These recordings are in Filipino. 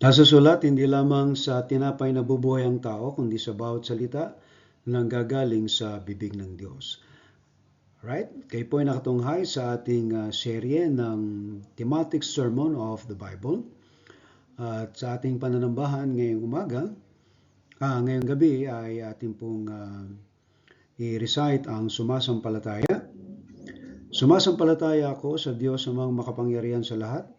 Nasusulat, hindi lamang sa tinapay na bubuhay ang tao, kundi sa bawat salita na nanggagaling sa bibig ng Diyos. Right? Kayo po ay nakatunghay sa ating serye ng thematic sermon of the Bible. At sa ating pananambahan ngayong ngayong gabi ay ating pong i-recite ang sumasampalataya. Sumasampalataya ako sa Diyos amang makapangyarihan sa lahat,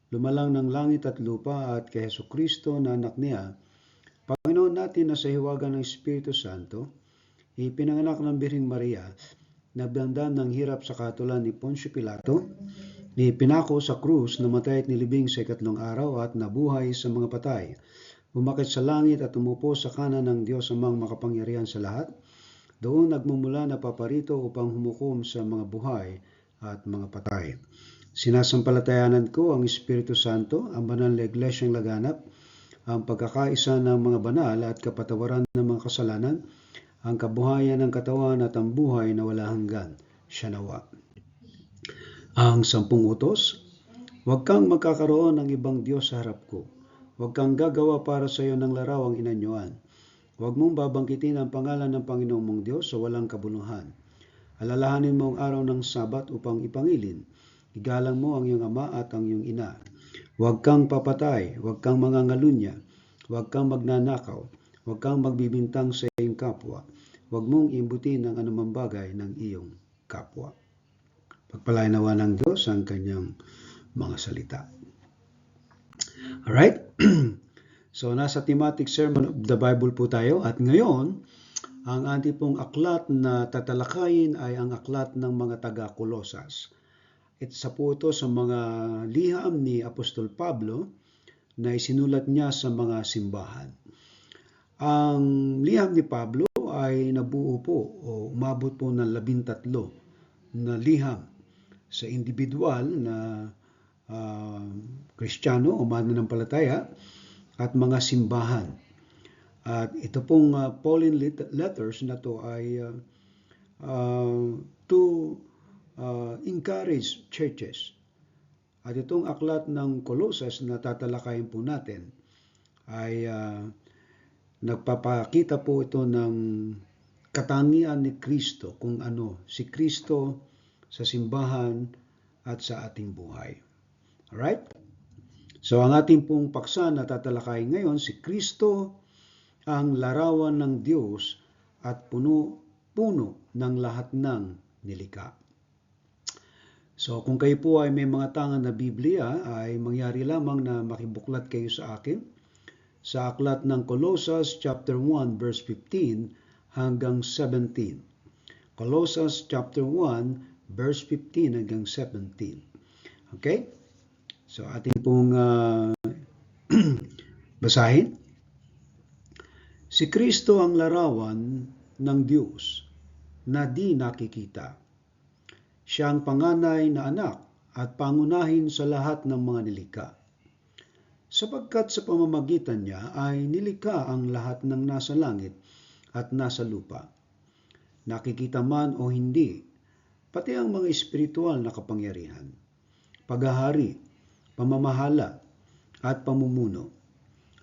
lumalang ng langit at lupa, at kay Jesucristo na anak niya, Panginoon natin, na sa hiwaga ng Espiritu Santo, ipinanganak ng Birheng Maria, nagdamdam ng hirap sa katulad ni Poncio Pilato, ipinako sa krus, namatay at nilibing sa ikatlong araw, at nabuhay sa mga patay. Umakit sa langit at umupo sa kanan ng Diyos amang makapangyarihan sa lahat. Doon nagmumula na paparito upang humukom sa mga buhay at mga patay. Sinasampalatayanan ko ang Espiritu Santo, ang banal na iglesyang laganap, ang pagkakaisa ng mga banal at kapatawaran ng mga kasalanan, ang kabuhayan ng katawan at ang buhay na wala hanggan. Siya nawa. Ang 10 utos, huwag kang magkakaroon ng ibang Diyos sa harap ko. Huwag kang gagawa para sa iyo ng larawang inanyuan. Huwag mong babanggitin ang pangalan ng Panginoong mong Diyos sa walang kabuluhan. Alalahanin mo ang araw ng Sabat upang ipangilin. Igalang mo ang iyong ama at ang iyong ina. Huwag kang papatay, huwag kang mangangalunya, huwag kang magnanakaw, huwag kang magbibintang sa iyong kapwa, huwag mong imbutin ang anumang bagay ng iyong kapwa. Pagpalain nawa ng Diyos ang kanyang mga salita. Alright? So, nasa thematic sermon of the Bible po tayo, at ngayon, ang ating pong aklat na tatalakayin ay ang aklat ng mga taga-Kolosas. Isa po ito sa mga liham ni Apostol Pablo na isinulat niya sa mga simbahan. Ang liham ni Pablo ay nabuo po o umabot po ng 13 na liham sa individual na Kristiyano o mananampalataya at mga simbahan. At ito pong Pauline letters na to ay to encourage churches. At itong aklat ng Colossus na tatalakayin po natin ay nagpapakita po ito ng katangian ni Kristo, kung ano si Kristo sa simbahan at sa ating buhay. Alright? So ang ating pong paksa na tatalakayin ngayon, si Kristo ang larawan ng Diyos at puno ng lahat ng nilikha. So kung kayo po ay may mga tangan na Biblia, ay mangyari lamang na makibuklat kayo sa akin sa aklat ng Colossus chapter 1 verse 15 hanggang 17. Colossus chapter 1 verse 15 hanggang 17. Okay? So ating pong basahin. Si Kristo ang larawan ng Diyos na di nakikita. Siya ang panganay na anak at pangunahin sa lahat ng mga nilikha. Sapagkat sa pamamagitan niya ay nilikha ang lahat ng nasa langit at nasa lupa. Nakikita man o hindi, pati ang mga espiritual na kapangyarihan, paghahari, pamamahala, at pamumuno.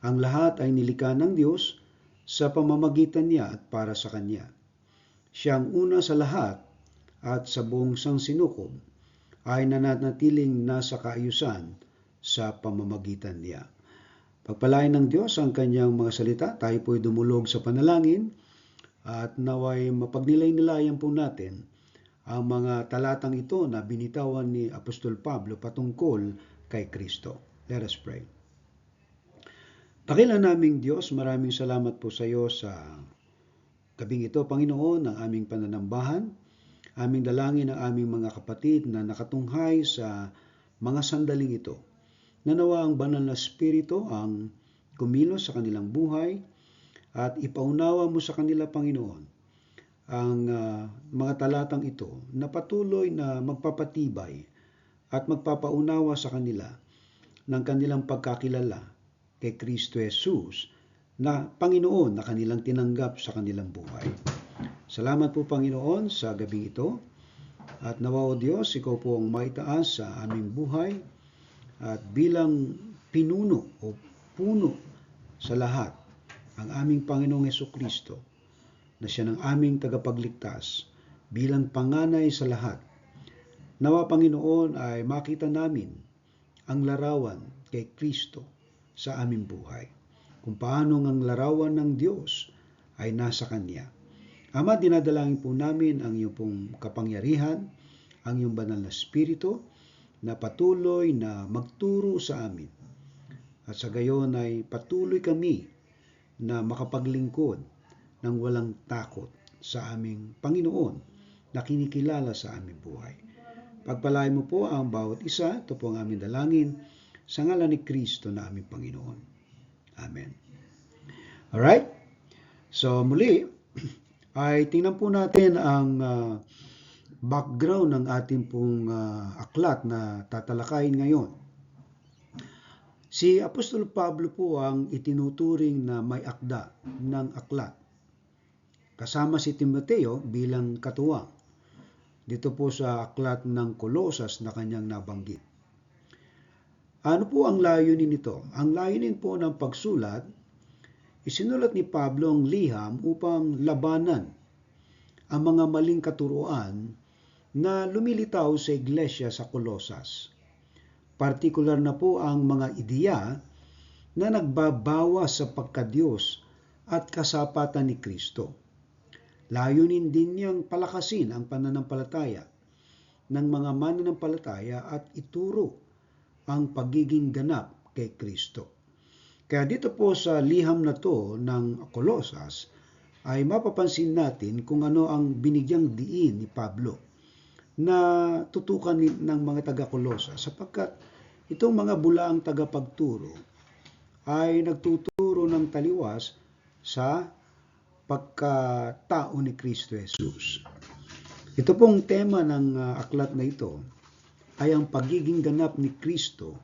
Ang lahat ay nilikha ng Diyos sa pamamagitan niya at para sa Kanya. Siya ang una sa lahat at sa buong sangsinukob ay nananatiling nasa kaayusan sa pamamagitan niya. Pagpalain ng Diyos ang kanyang mga salita, tayo po'y dumulog sa panalangin at naway mapagnilay-nilayan po natin ang mga talatang ito na binitawan ni Apostol Pablo patungkol kay Kristo. Let us pray. Dakilang naming Diyos, maraming salamat po sa iyo sa gabing ito, Panginoon, ng aming pananambahan. Aming dalangin ang aming mga kapatid na nakatunghay sa mga sandaling ito. Nanawa ang banal na Espiritu ang kumilos sa kanilang buhay at ipaunawa mo sa kanila, Panginoon, ang mga talatang ito na patuloy na magpapatibay at magpapaunawa sa kanila ng kanilang pagkakilala kay Kristo Jesus na Panginoon na kanilang tinanggap sa kanilang buhay. Salamat po, Panginoon, sa gabi ito. At nawa, O Diyos, ikaw po ang maitaas sa aming buhay at bilang pinuno o puno sa lahat, ang aming Panginoong Hesukristo, na siya ng aming tagapagligtas bilang panganay sa lahat. Nawa, Panginoon, ay makita namin ang larawan kay Kristo sa aming buhay, kung paano ang larawan ng Diyos ay nasa Kanya. Ama, dinadalangin po namin ang iyong pong kapangyarihan, ang iyong banal na Espiritu, na patuloy na magturo sa amin. At sa gayon ay patuloy kami na makapaglingkod ng walang takot sa aming Panginoon na kinikilala sa aming buhay. Pagpalain mo po ang bawat isa. Ito po ang aming dalangin sa ngalan ni Kristo na aming Panginoon. Amen. Alright? So muli, ay tingnan po natin ang background ng ating pong aklat na tatalakayin ngayon. Si Apostol Pablo po ang itinuturing na may akda ng aklat, kasama si Timoteo bilang katuwang dito po sa aklat ng Kolosas na kanyang nabanggit. Ano po ang layunin nito? Ang layunin po ng pagsulat, isinulat ni Pablo ang liham upang labanan ang mga maling katuruan na lumilitaw sa iglesia sa Kolosas. Partikular na po ang mga ideya na nagbabawas sa pagkadiyos at kasapatan ni Kristo. Layunin din niyang palakasin ang pananampalataya ng mga mananampalataya at ituro ang pagiging ganap kay Kristo. Kaya dito po sa liham na to ng Kolosas ay mapapansin natin kung ano ang binigyang diin ni Pablo na tutukan ng mga taga-Kolosas, sapagkat itong mga bulaang tagapagturo ay nagtuturo ng taliwas sa pagkatao ni Kristo Jesus. Ito pong tema ng aklat na ito ay ang pagiging ganap ni Kristo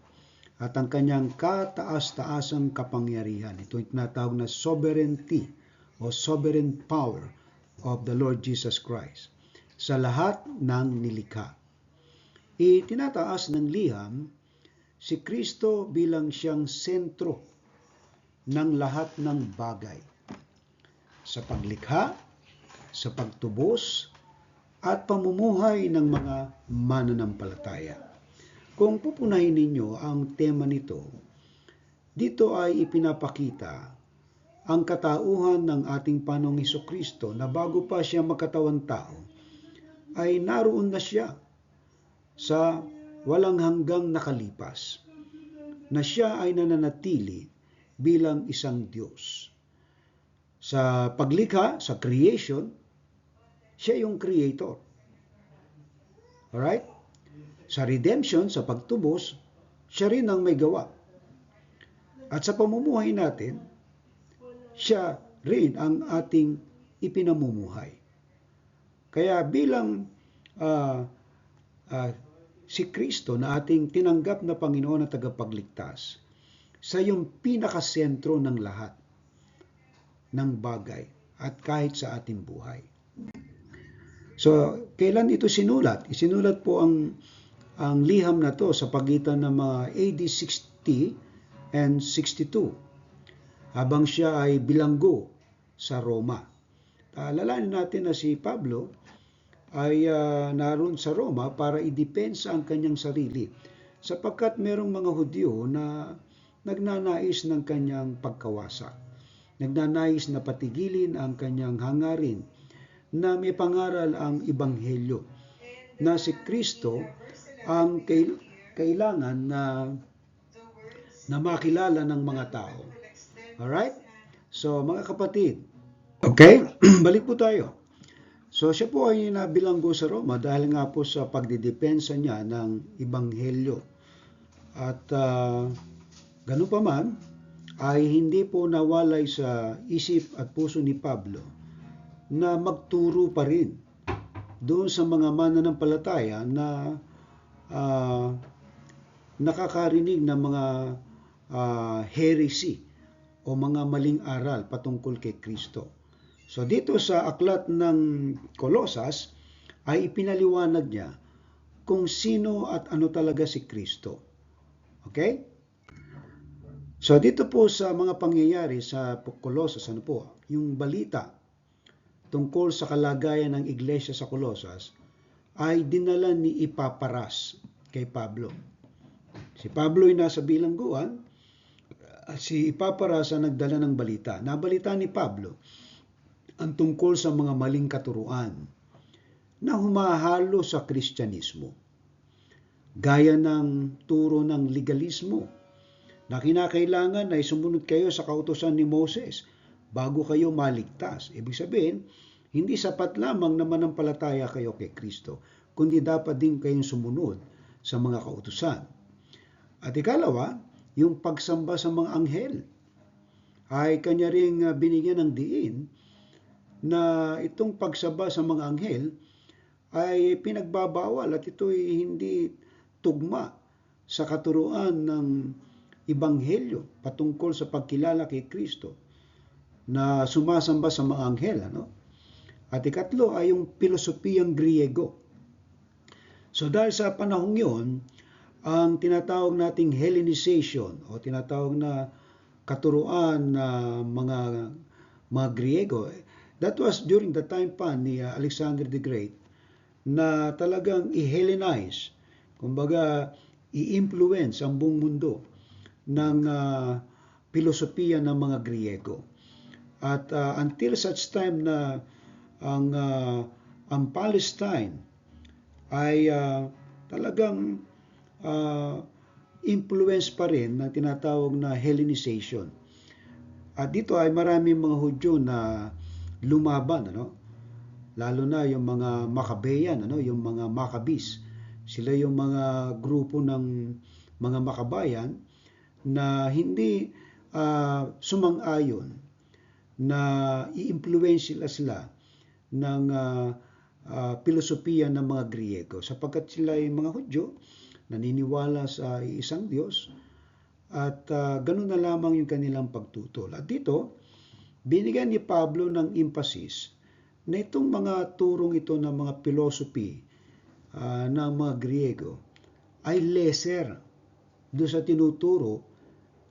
at ang kanyang kataas-taasang kapangyarihan. Ito yung tinatawag na sovereignty o sovereign power of the Lord Jesus Christ sa lahat ng nilikha. Itinataas ng liham si Kristo bilang siyang sentro ng lahat ng bagay, sa paglikha, sa pagtubos, at pamumuhay ng mga mananampalataya. Kung pupunahin ninyo ang tema nito, dito ay ipinapakita ang katauhan ng ating Panginoong Hesukristo na bago pa siya magkatawang tao, ay naroon na siya sa walang hanggang nakalipas, na siya ay nananatili bilang isang Diyos. Sa paglikha, sa creation, siya yung creator. Alright? Sa redemption, sa pagtubos, siya rin ang may gawa. At sa pamumuhay natin, siya rin ang ating ipinamumuhay. Kaya bilang si Kristo na ating tinanggap na Panginoon at tagapagligtas, sa yung pinakasentro ng lahat ng bagay at kahit sa ating buhay. So, kailan ito sinulat? Isinulat po ang liham na to sa pagitan ng mga AD 60 and 62, habang siya ay bilanggo sa Roma. Alalahanin natin na si Pablo ay naroon sa Roma para idepensa ang kanyang sarili, sapagkat merong mga Hudyo na nagnanais ng kanyang pagkawasak, nagnanais na patigilin ang kanyang hangarin na may pangaral ang Ebanghelyo, na si Kristo ang kailangan na makilala ng mga tao. Alright? So mga kapatid, okay, balik po tayo. So siya po ay nabilanggo sa Roma dahil nga po sa pagdidepensa niya ng Ebanghelyo. At ganun pa man, ay hindi po nawalay sa isip at puso ni Pablo na magturo pa rin doon sa mga mananampalataya na nakakarinig ng mga heresy o mga maling aral patungkol kay Kristo. So dito sa aklat ng Kolosas ay ipinaliwanag niya kung sino at ano talaga si Kristo. Okay? So dito po sa mga pangyayari sa Colossus, ano po, yung balita tungkol sa kalagayan ng iglesia sa Colossus ay dinala ni Epaphras kay Pablo. Si Pablo ay nasa bilangguan at si Epaphras ang nagdala ng balita. Nabalita ni Pablo ang tungkol sa mga maling katuruan na humahalo sa Kristyanismo, gaya ng turo ng legalismo na kinakailangan na sumunod kayo sa kautusan ni Moses bago kayo maligtas. Ibig sabihin, hindi sapat lamang na manampalataya kayo kay Kristo, kundi dapat din kayong sumunod sa mga kautusan. At ikalawa, yung pagsamba sa mga anghel ay kanya ring binigyan ng diin na itong pagsamba sa mga anghel ay pinagbabawal at ito'y hindi tugma sa katuruan ng Ebanghelyo patungkol sa pagkilala kay Kristo na sumasamba sa mga anghel. At ikatlo ay yung pilosopiyang Griego. So dahil sa panahong yun, ang tinatawag nating Hellenization o tinatawag na katuruan na mga Griego, that was during the time pa ni Alexander the Great na talagang i-Hellenize, kumbaga i-influence ang buong mundo ng pilosopiya ng mga Griego. At until such time na ang Palestine ay talagang influence pa rin ng tinatawag na Hellenization. At dito ay maraming mga Hudyo na lumaban, lalo na yung mga Makabayan, yung mga Maccabis. Sila yung mga grupo ng mga Makabayan na hindi sumang-ayon na i-influence sila ng pilosopiya ng mga Griego, sapagkat sila ay mga Hudyo, naniniwala sa isang Diyos, at ganun na lamang yung kanilang pagtutol. At dito, binigyan ni Pablo ng emphasis na itong mga turong ito ng mga philosophy ng mga Griego ay lesser doon sa tinuturo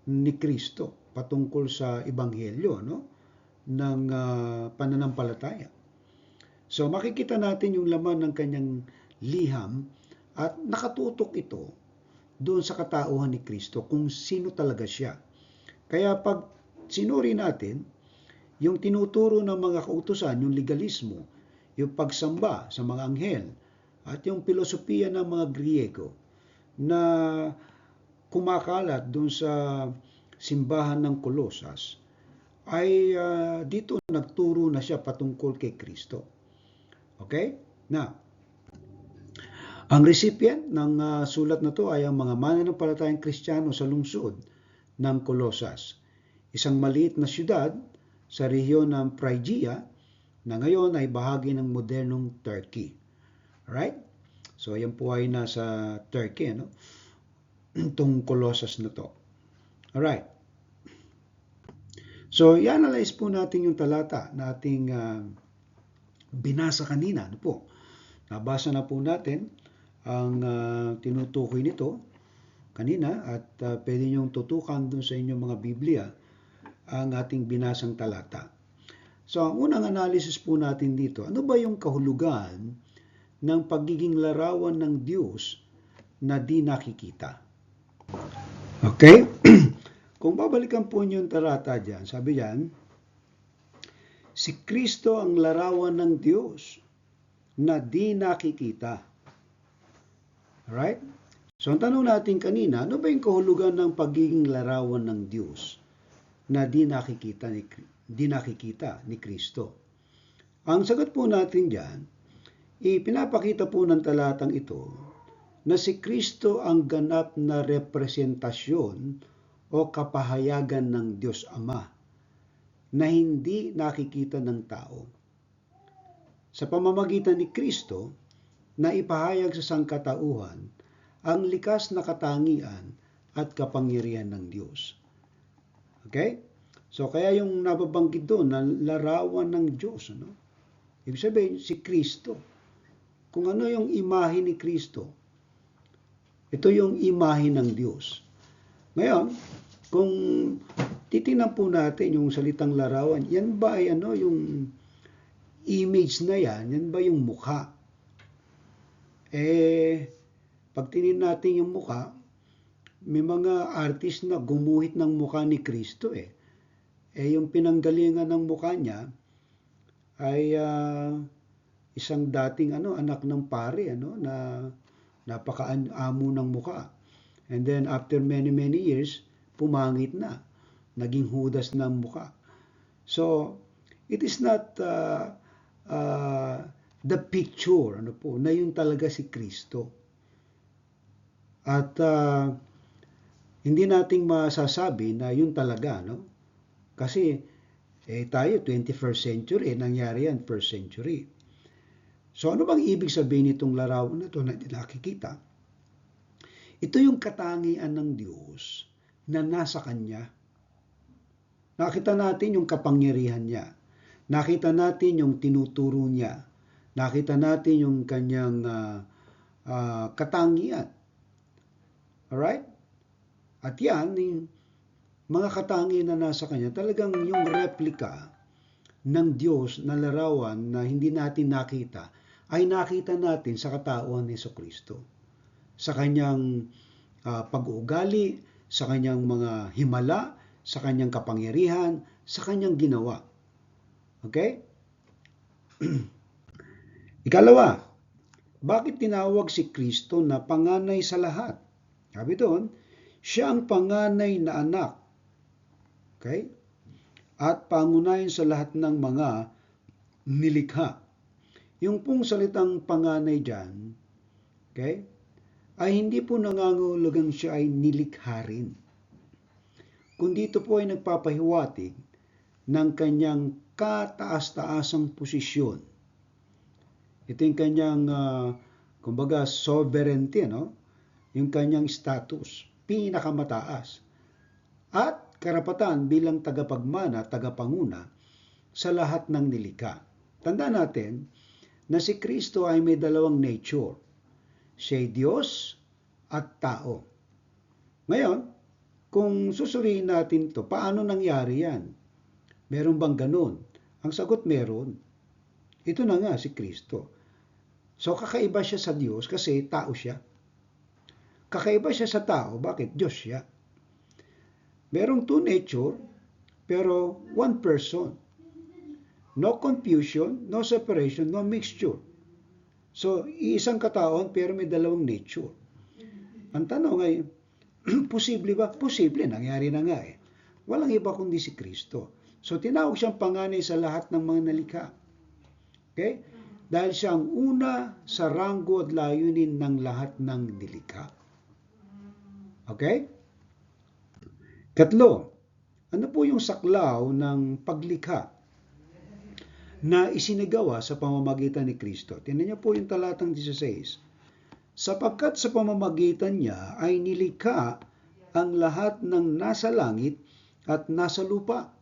ni Kristo patungkol sa Ebanghelyo ng pananampalataya. So makikita natin yung laman ng kanyang liham at nakatutok ito doon sa katauhan ni Kristo kung sino talaga siya. Kaya pag sinuri natin yung tinuturo ng mga kautusan, yung legalismo, yung pagsamba sa mga anghel, at yung pilosopiya ng mga Griego na kumakalat doon sa simbahan ng Colossus, ay dito nagturo na siya patungkol kay Kristo. Okay? Now, ang recipient ng sulat na to ay ang mga mananampalatayang Kristiyano sa lungsod ng Colossus, isang maliit na syudad sa rehiyon ng Phrygia na ngayon ay bahagi ng modernong Turkey. Alright? So, yan po ay nasa Turkey, itong Colossus na to. Alright. So, i-analyze po natin yung talata na ating binasa kanina. Nabasa na po natin ang tinutukoy nito kanina at pwede niyong tutukan dun sa inyong mga Biblia ang ating binasang talata. So, ang unang analysis po natin dito, ano ba yung kahulugan ng pagiging larawan ng Diyos na di nakikita? Okay? Kung babalikan po niyo yung talata dyan, sabi dyan, si Kristo ang larawan ng Diyos na di nakikita. Alright? So, ang tanong natin kanina, ano ba yung kahulugan ng pagiging larawan ng Diyos na di nakikita ni Kristo? Ang sagot po natin dyan, ipinapakita po ng talatang ito na si Kristo ang ganap na representasyon o kapahayagan ng Diyos Ama na hindi nakikita ng tao. Sa pamamagitan ni Kristo, na ipahayag sa sangkatauhan ang likas na katangian at kapangyarihan ng Diyos. Okay? So, kaya yung nababanggit doon na larawan ng Diyos. Ibig sabihin, si Kristo. Kung ano yung imahe ni Kristo, ito yung imahe ng Diyos. Ngayon, Kung titingnan po natin yung salitang larawan, yan ba ay yung image na yan ba yung mukha? Pag tingnan natin yung mukha, may mga artist na gumuhit ng mukha ni Kristo yung pinanggalingan ng mukha niya ay isang dating anak ng pare na napakaamo ng mukha. And then after many years, pumangit na. Naging Judas ng mukha. So, it is not the picture na yun talaga si Kristo. At hindi nating masasabi na yun talaga, Kasi tayo 21st century, nangyari yan 1st century. So ano bang ibig sabihin nitong larawan na ito na nakikita? Ito yung katangian ng Diyos na nasa Kanya. Nakita natin yung kapangyarihan niya. Nakita natin yung tinuturo niya. Nakita natin yung kanyang katangian. Alright? At yan, yung mga katangian na nasa Kanya, talagang yung replika ng Diyos na larawan na hindi natin nakita, ay nakita natin sa katauhan ni Jesucristo. Sa Kanyang pag-uugali, sa Kanyang mga himala, sa Kanyang kapangyarihan, sa Kanyang ginawa. Okay? Ikalawa, bakit tinawag si Kristo na panganay sa lahat? Sabi doon, siya ang panganay na anak. Okay? At pangunahin sa lahat ng mga nilikha. Yung pong salitang panganay dyan, okay, ay hindi po nangangahulugang siya ay nilikha rin. Kundi ito po ay nagpapahiwatig ng kanyang kataas-taasang posisyon. Ito yung kanyang, kumbaga, sovereignty, yung kanyang status, pinakamataas. At karapatan bilang tagapagmana, tagapanguna sa lahat ng nilikha. Tandaan natin na si Kristo ay may dalawang nature. Siya ay Diyos at tao. Ngayon, kung susuriin natin to, paano nangyari yan? Meron bang ganun? Ang sagot meron. Ito na nga si Kristo. So kakaiba siya sa Diyos kasi tao siya. Kakaiba siya sa tao, bakit? Diyos siya. Merong two nature, pero one person. No confusion, no separation, no mixture. So, iisang kataon pero may dalawang nature. Ang tanong ay, posible ba? Posible, nangyari na nga Walang iba kundi si Kristo. So, tinawag siyang panganay sa lahat ng mga nalikha. Okay? Dahil siya ang una sa ranggo at layunin ng lahat ng nilikha. Okay? Katlo, ano po yung saklaw ng paglikha na isinagawa sa pamamagitan ni Kristo? Tingnan niyo po yung talatang 16. Sapagkat sa pamamagitan niya ay nilikha ang lahat ng nasa langit at nasa lupa.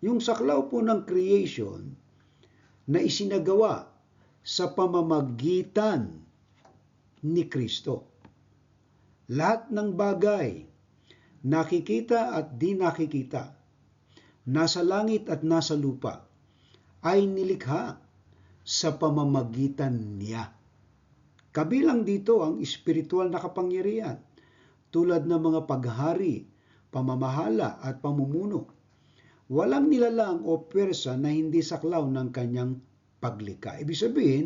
Yung saklaw po ng creation na isinagawa sa pamamagitan ni Kristo. Lahat ng bagay, nakikita at di nakikita, nasa langit at nasa lupa, ay nilikha sa pamamagitan niya. Kabilang dito ang espiritual na kapangyarihan, tulad ng mga paghari, pamamahala at pamumuno. Walang nilalang o pwersa na hindi saklaw ng kanyang paglikha. Ibig sabihin,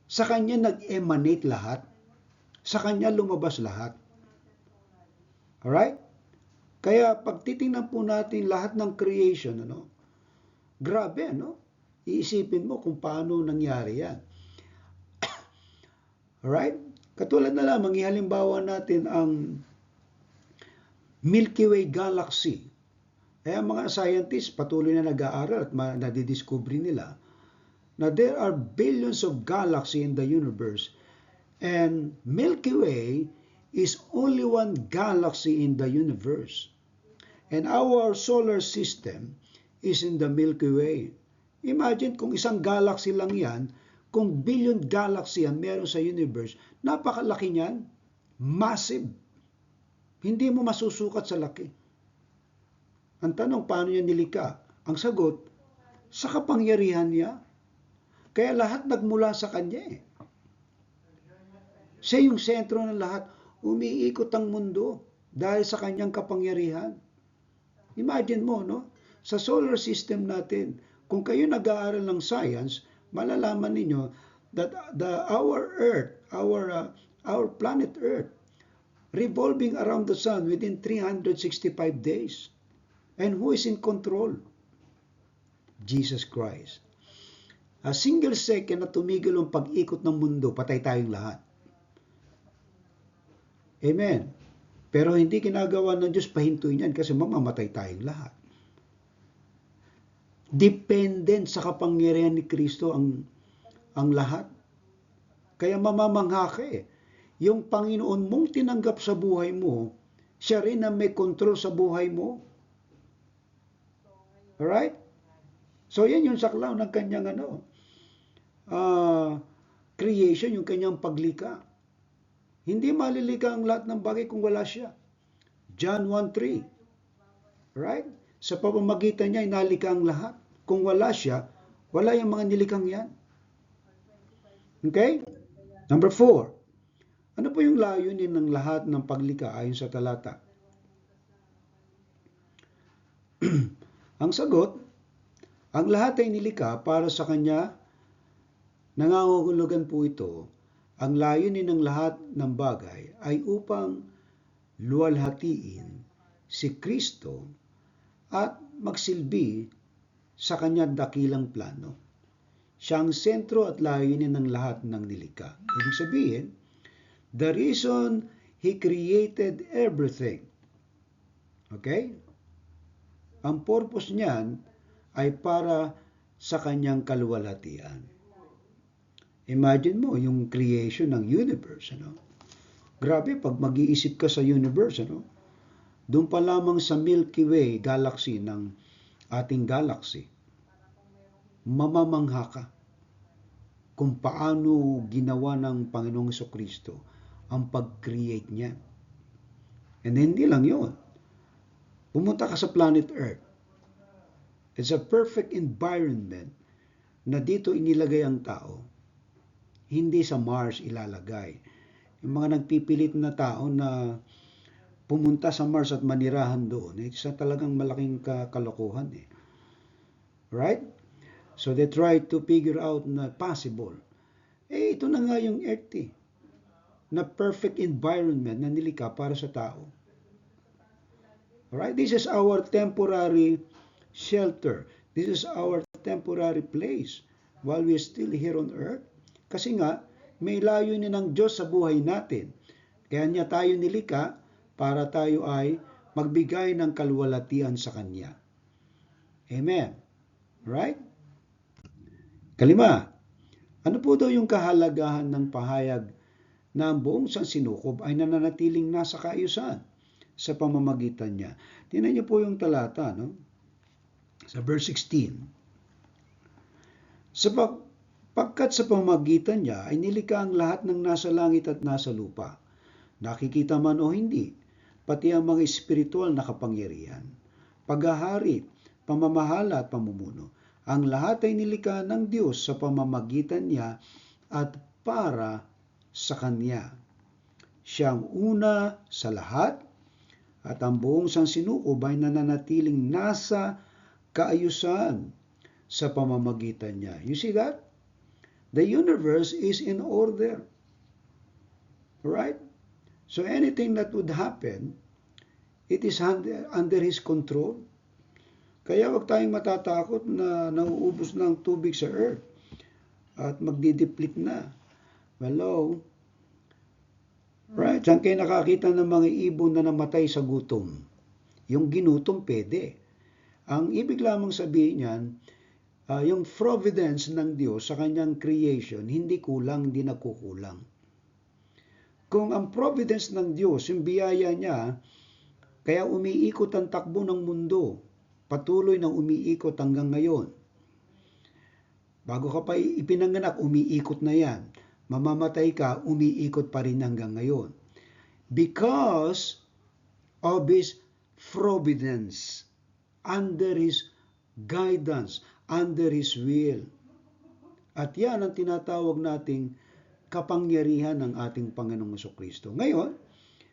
sa kanya nag-emanate lahat, sa kanya lumabas lahat. Alright? Kaya pag titingnan po natin lahat ng creation, grabe, iisipin mo kung paano nangyari yan. Alright? Katulad na lamang, ihalimbawa natin ang Milky Way Galaxy. Kaya mga scientists patuloy na nag-aaral at nadidiscovery nila na there are billions of galaxies in the universe and Milky Way is only one galaxy in the universe. And our solar system is in the Milky Way. Imagine kung isang galaxy lang yan, kung billion galaxy ang meron sa universe, napakalaki niyan, massive. Hindi mo masusukat sa laki. Ang tanong, paano niya nilikha? Ang sagot, sa kapangyarihan niya. Kaya lahat nagmula sa kanya eh. Siya yung sentro ng lahat. Umiikot ang mundo dahil sa kanyang kapangyarihan. Imagine mo, no? Sa solar system natin, kung kayo nag-aaral ng science, malalaman ninyo that our Earth, our planet Earth, revolving around the sun within 365 days. And who is in control? Jesus Christ. A single second na tumigil ang pag-ikot ng mundo, patay tayong lahat. Amen. Pero hindi ginagawa ng Diyos pahintuin yan kasi mamamatay tayong lahat. Dependent sa kapangyarihan ni Kristo ang lahat. Kaya mamamangha ka eh. Yung Panginoon mong tinanggap sa buhay mo, siya rin ang may control sa buhay mo. Alright? So yan yung saklaw ng kanyang creation, yung kanyang paglikha. Hindi malilika ang lahat ng bagay kung wala siya. John 1:3. Right? Sa pamamagitan niya, inalika ang lahat. Kung wala siya, wala yung mga nilikhang yan. Okay? Number 4. Ano po yung layunin ng lahat ng paglikha ayon sa talata? Ang sagot, ang lahat ay nilikha para sa kanya. Nangangahulugan po ito. Ang layunin ng lahat ng bagay ay upang luwalhatiin si Kristo at magsilbi sa kanyang dakilang plano. Siya ang sentro at layunin ng lahat ng nilikha. Ibig sabihin, the reason He created everything. Okay? Ang purpose niyan ay para sa kanyang kaluwalhatian. Imagine mo yung creation ng universe, Grabe, pag mag-iisip ka sa universe, Doon pa lamang sa Milky Way galaxy ng ating galaxy, mamamangha ka kung paano ginawa ng Panginoong Jesucristo ang pag-create niya. And hindi lang yun. Pumunta ka sa planet Earth. It's a perfect environment na dito inilagay ang tao. Hindi sa Mars ilalagay. Yung mga nagpipilit na tao na pumunta sa Mars at manirahan doon, isa talagang malaking kalokohan eh. Right? So they try to figure out na possible. Ito na nga yung Earth eh, na perfect environment na nilikha para sa tao. Alright? This is our temporary shelter. This is our temporary place while we are still here on earth. Kasi nga, may layunin ng Diyos sa buhay natin. Kaya niya tayo nilikha para tayo ay magbigay ng kaluwalhatian sa Kanya. Amen. Right? 5, ano po daw yung kahalagahan ng pahayag na ang buong sansinukob ay nananatiling nasa kaayusan sa pamamagitan niya? Tingnan niyo po yung talata, sa verse 16. Pagkat sa pamamagitan niya ay nilikha ang lahat ng nasa langit at nasa lupa, nakikita man o hindi, pati ang mga espiritual na kapangyarihan, paghahari, pamamahala at pamumuno. Ang lahat ay nilikha ng Diyos sa pamamagitan niya at para sa Kanya. Siya ang una sa lahat at ang buong sansinukob ay nananatiling nasa kaayusan sa pamamagitan niya. You see that? The universe is in order. Right? So anything that would happen, it is under His control. Kaya wag tayong matatakot na nauubos ng tubig sa earth at magdideplete na. Hello? Right? Saan kayo nakakita ng mga ibon na namatay sa gutom? Yung ginutom pwede. Ang ibig lamang sabihin niyan, yung providence ng Diyos sa kanyang creation, hindi kulang, hindi nagkukulang. Kung ang providence ng Diyos, yung biyaya niya, kaya umiikot ang takbo ng mundo, patuloy nang umiikot hanggang ngayon. Bago ka pa ipinanganak, umiikot na yan. Mamamatay ka, umiikot pa rin hanggang ngayon. Because of His providence, under His guidance, under His will. At yan ang tinatawag nating kapangyarihan ng ating Panginoong Jesucristo. Ngayon,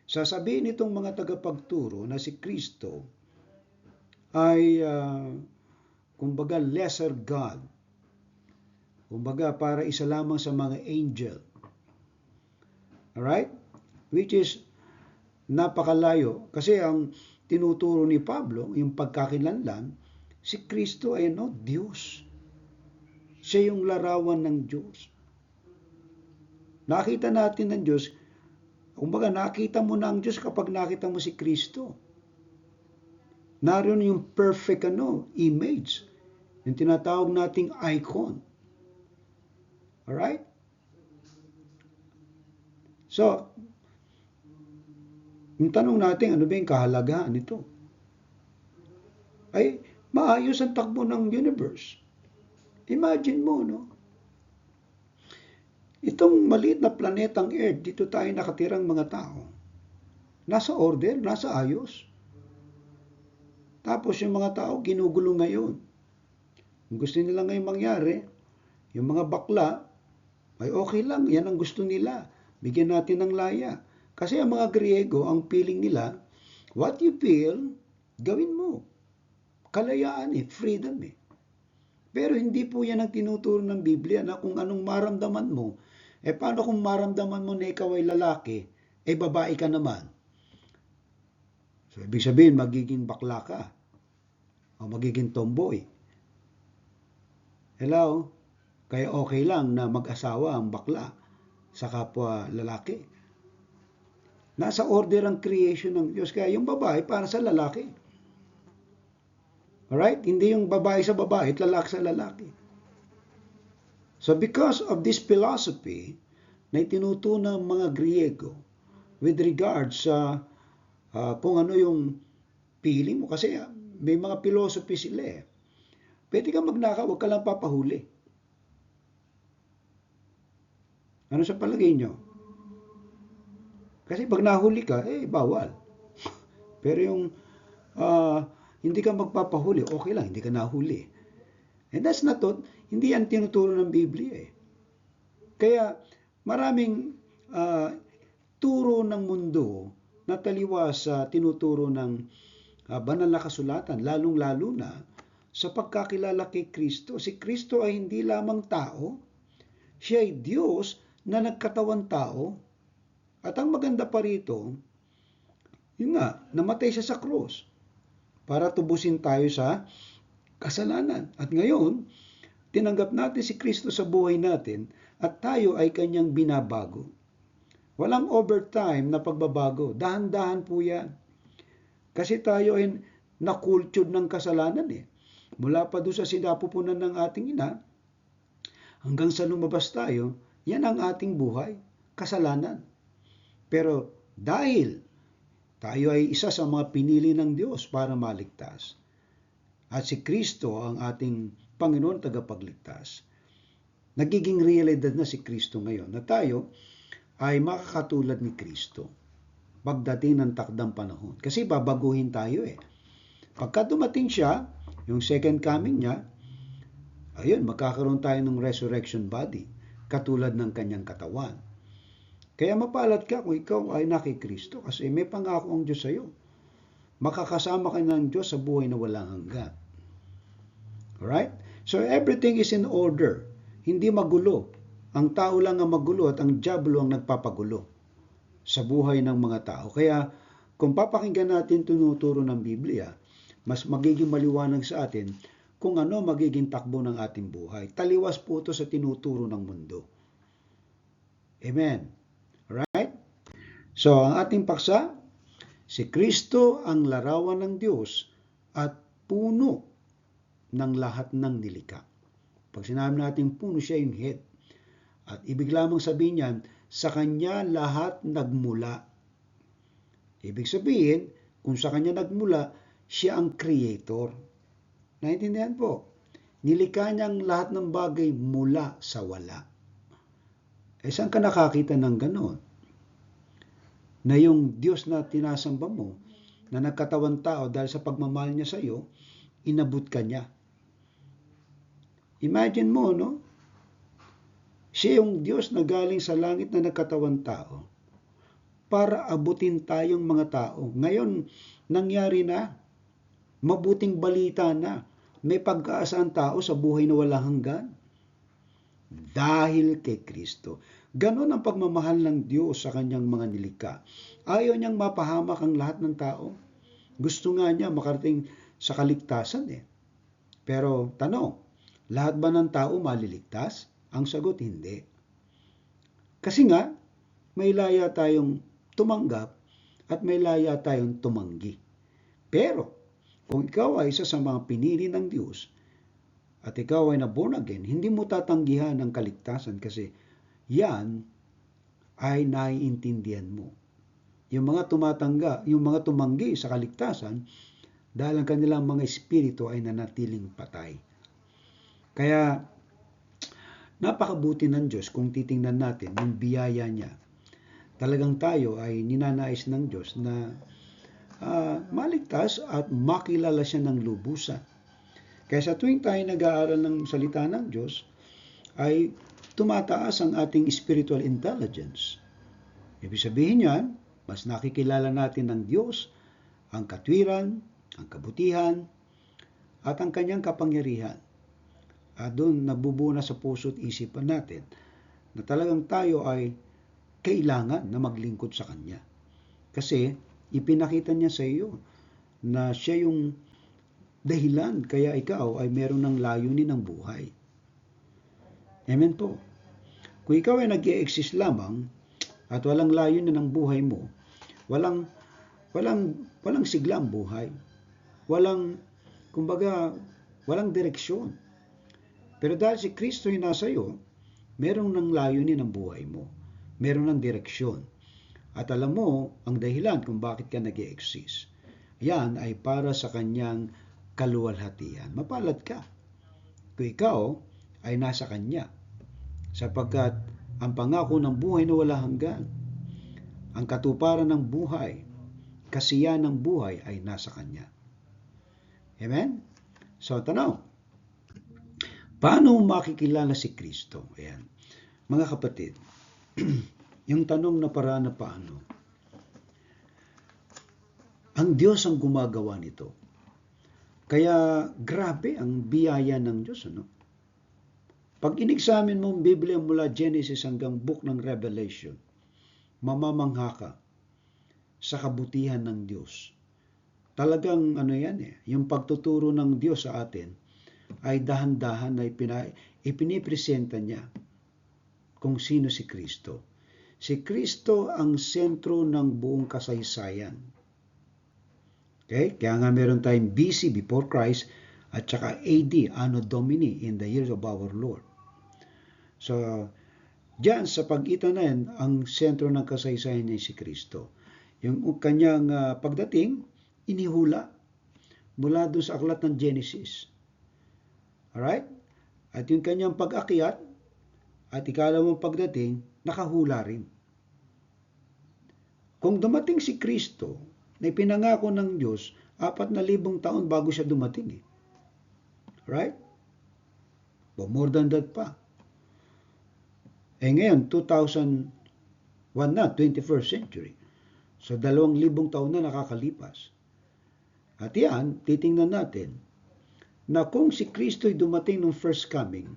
sasabihin itong mga tagapagturo na si Kristo ay kumbaga lesser God. Kumbaga para isa lamang sa mga angel. Alright? Which is napakalayo. Kasi ang tinuturo ni Pablo, yung pagkakilanlan, si Kristo ay Diyos. Siya yung larawan ng Diyos. Nakita natin ng Diyos, kumbaga nakita mo na ang Diyos kapag nakita mo si Kristo. Naroon yung perfect image. Yung tinatawag nating icon. Alright? So, yung tanong natin, ano ba yung kahalagahan nito? Ay, maayos ang takbo ng universe. Imagine mo, itong maliit na planetang Earth, dito tayo nakatirang mga tao. Nasa order, nasa ayos. Tapos yung mga tao, ginugulo ngayon. Kung gusto nila ngayon mangyari, yung mga bakla, ay okay lang, yan ang gusto nila. Bigyan natin ng laya. Kasi ang mga Griego, ang feeling nila, what you feel, gawin mo. Kalayaan freedom Pero hindi po yan ang tinuturo ng Biblia na kung anong maramdaman mo, paano kung maramdaman mo na ikaw ay lalaki, babae ka naman. So, ibig sabihin, magiging bakla ka. O magiging tomboy. Hello? Kaya okay lang na mag-asawa ang bakla sa kapwa lalaki. Nasa order ang creation ng Diyos. Kaya yung babae para sa lalaki. Alright? Hindi yung babae sa babae at lalaki sa lalaki. So because of this philosophy na itinuturo ng mga Griego with regards sa kung ano yung pili mo. Kasi may mga philosophy sila Pwede ka magnakaw, huwag ka lang papahuli. Ano sa palagay nyo? Kasi pag nahuli ka, bawal. Pero yung hindi ka magpapahuli, okay lang, hindi ka nahuli. And that's not it. Hindi yan tinuturo ng Biblia Kaya maraming turo ng mundo na taliwas sa tinuturo ng banal na kasulatan, lalong-lalo na sa pagkakilala kay Kristo. Si Kristo ay hindi lamang tao, siya ay Diyos na nagkatawan tao. At ang maganda pa rito, yun nga, namatay siya sa krus para tubusin tayo sa kasalanan. At ngayon, tinanggap natin si Kristo sa buhay natin at tayo ay kanyang binabago. Walang overtime na pagbabago. Dahan-dahan po yan. Kasi tayo ay nakultured ng kasalanan Mula pa doon sa sinapupunan ng ating ina, hanggang sa lumabas tayo, yan ang ating buhay, kasalanan. Pero dahil tayo ay isa sa mga pinili ng Diyos para maligtas, at si Kristo ang ating Panginoon tagapagligtas, nagiging realidad na si Kristo ngayon na tayo ay makakatulad ni Kristo pagdating ng takdang panahon. Kasi babaguhin tayo Pagka dumating siya, yung second coming niya, ayun, magkakaroon tayo ng resurrection body, katulad ng kanyang katawan. Kaya mapalad ka kung ikaw ay naki Kristo kasi may pangako ang Diyos sa iyo. Makakasama ka ng Diyos sa buhay na walang hanggan. Alright? So everything is in order. Hindi magulo. Ang tao lang ang magulo at ang dyablo ang nagpapagulo sa buhay ng mga tao. Kaya kung papakinggan natin tinuturo ng Biblia, mas magiging maliwanag sa atin kung ano magiging takbo ng ating buhay. Taliwas po ito sa tinuturo ng mundo. Amen. Right? So, ang ating paksa, si Kristo ang larawan ng Diyos at puno ng lahat ng nilikha. Pag sinabi natin puno, siya yung head. At ibig lamang sabihin niyan, sa Kanya lahat nagmula. Ibig sabihin, kung sa Kanya nagmula, siya ang creator. Naintindihan po? Nilikha niya ang lahat ng bagay mula sa wala. Saan ka nakakita ng ganon? Na yung Diyos na tinasamba mo na nagkatawang tao dahil sa pagmamahal niya sa iyo, inabot ka niya. Imagine mo, no? Siya yung Diyos na galing sa langit na nagkatawang tao para abutin tayong mga tao. Ngayon, nangyari na. Mabuting balita na. May pag-asa ang tao sa buhay na walang hanggan. Dahil kay Kristo. Ganon ang pagmamahal ng Diyos sa kanyang mga nilikha. Ayaw niyang mapahamak ang lahat ng tao. Gusto nga niya makarating sa kaligtasan eh. Pero tanong, lahat ba ng tao maliligtas? Ang sagot, hindi. Kasi nga, may laya tayong tumanggap at may laya tayong tumanggi. Pero, kung ikaw ay isa sa mga pinili ng Diyos at ikaw ay na born again, hindi mo tatanggihan ang kaligtasan kasi yan ay naiintindihan mo. Yung mga yung mga tumanggi sa kaligtasan dahil ang kanilang mga espiritu ay nanatiling patay. Kaya, napakabuti ng Diyos kung titingnan natin yung biyaya niya. Talagang tayo ay ninanais ng Diyos na maligtas at makilala siya ng lubusan. Kaya sa tuwing tayo nag-aaral ng salita ng Diyos, ay tumataas ang ating spiritual intelligence. Ibig sabihin niyan, mas nakikilala natin ng Diyos, ang katwiran, ang kabutihan, at ang kanyang kapangyarihan. At doon nabubuo na sa puso at isipan natin na talagang tayo ay kailangan na maglingkod sa Kanya. Kasi ipinakita niya sa iyo na siya yung dahilan kaya ikaw ay meron ng layunin ng buhay. Amen po. Kung ikaw ay nag-i-exist lamang at walang layunin ng buhay mo, walang sigla ang buhay. Walang direksyon. Pero dahil si Kristo ay nasa iyo, meron ng layunin ang buhay mo. Meron ng direksyon. At alam mo ang dahilan kung bakit ka nag-i-exist. Yan ay para sa kanyang kaluwalhatian. Mapalad ka kung ikaw ay nasa kanya. Sapagkat ang pangako ng buhay na wala hanggan, ang katuparan ng buhay, kasiyahan ng buhay ay nasa kanya. Amen? So, tanong, paano makikilala si Kristo? Ayan. Mga kapatid, yung tanong na paraan na paano? Ang Diyos ang gumagawa nito. Kaya grabe ang biyaya ng Diyos. Ano? Pag in-examine mo ang Biblia mula Genesis hanggang Book ng Revelation, mamamangha ka sa kabutihan ng Diyos. Talagang yung pagtuturo ng Diyos sa atin ay dahan-dahan na ipinipresenta niya kung sino si Kristo. Si Kristo ang sentro ng buong kasaysayan. Okay? Kaya nga meron tayong BC, before Christ, at saka AD, Anno Domini, in the years of our Lord. So, diyan sa pagitan na yan, ang sentro ng kasaysayan niya si Kristo. Yung kanyang pagdating, inihula mula doon sa aklat ng Genesis. Alright? At yung kanyang pag-akyat at ikalawang pagdating, nakahula rin. Kung dumating si Kristo, na ipinangako ng Diyos, 4,000 taon bago siya dumating. Right? But more than that pa. Ngayon, 2001 na, 21st century. So, 2,000 taon na nakakalipas. At yan, titingnan natin, na kung si Kristo'y dumating ng first coming,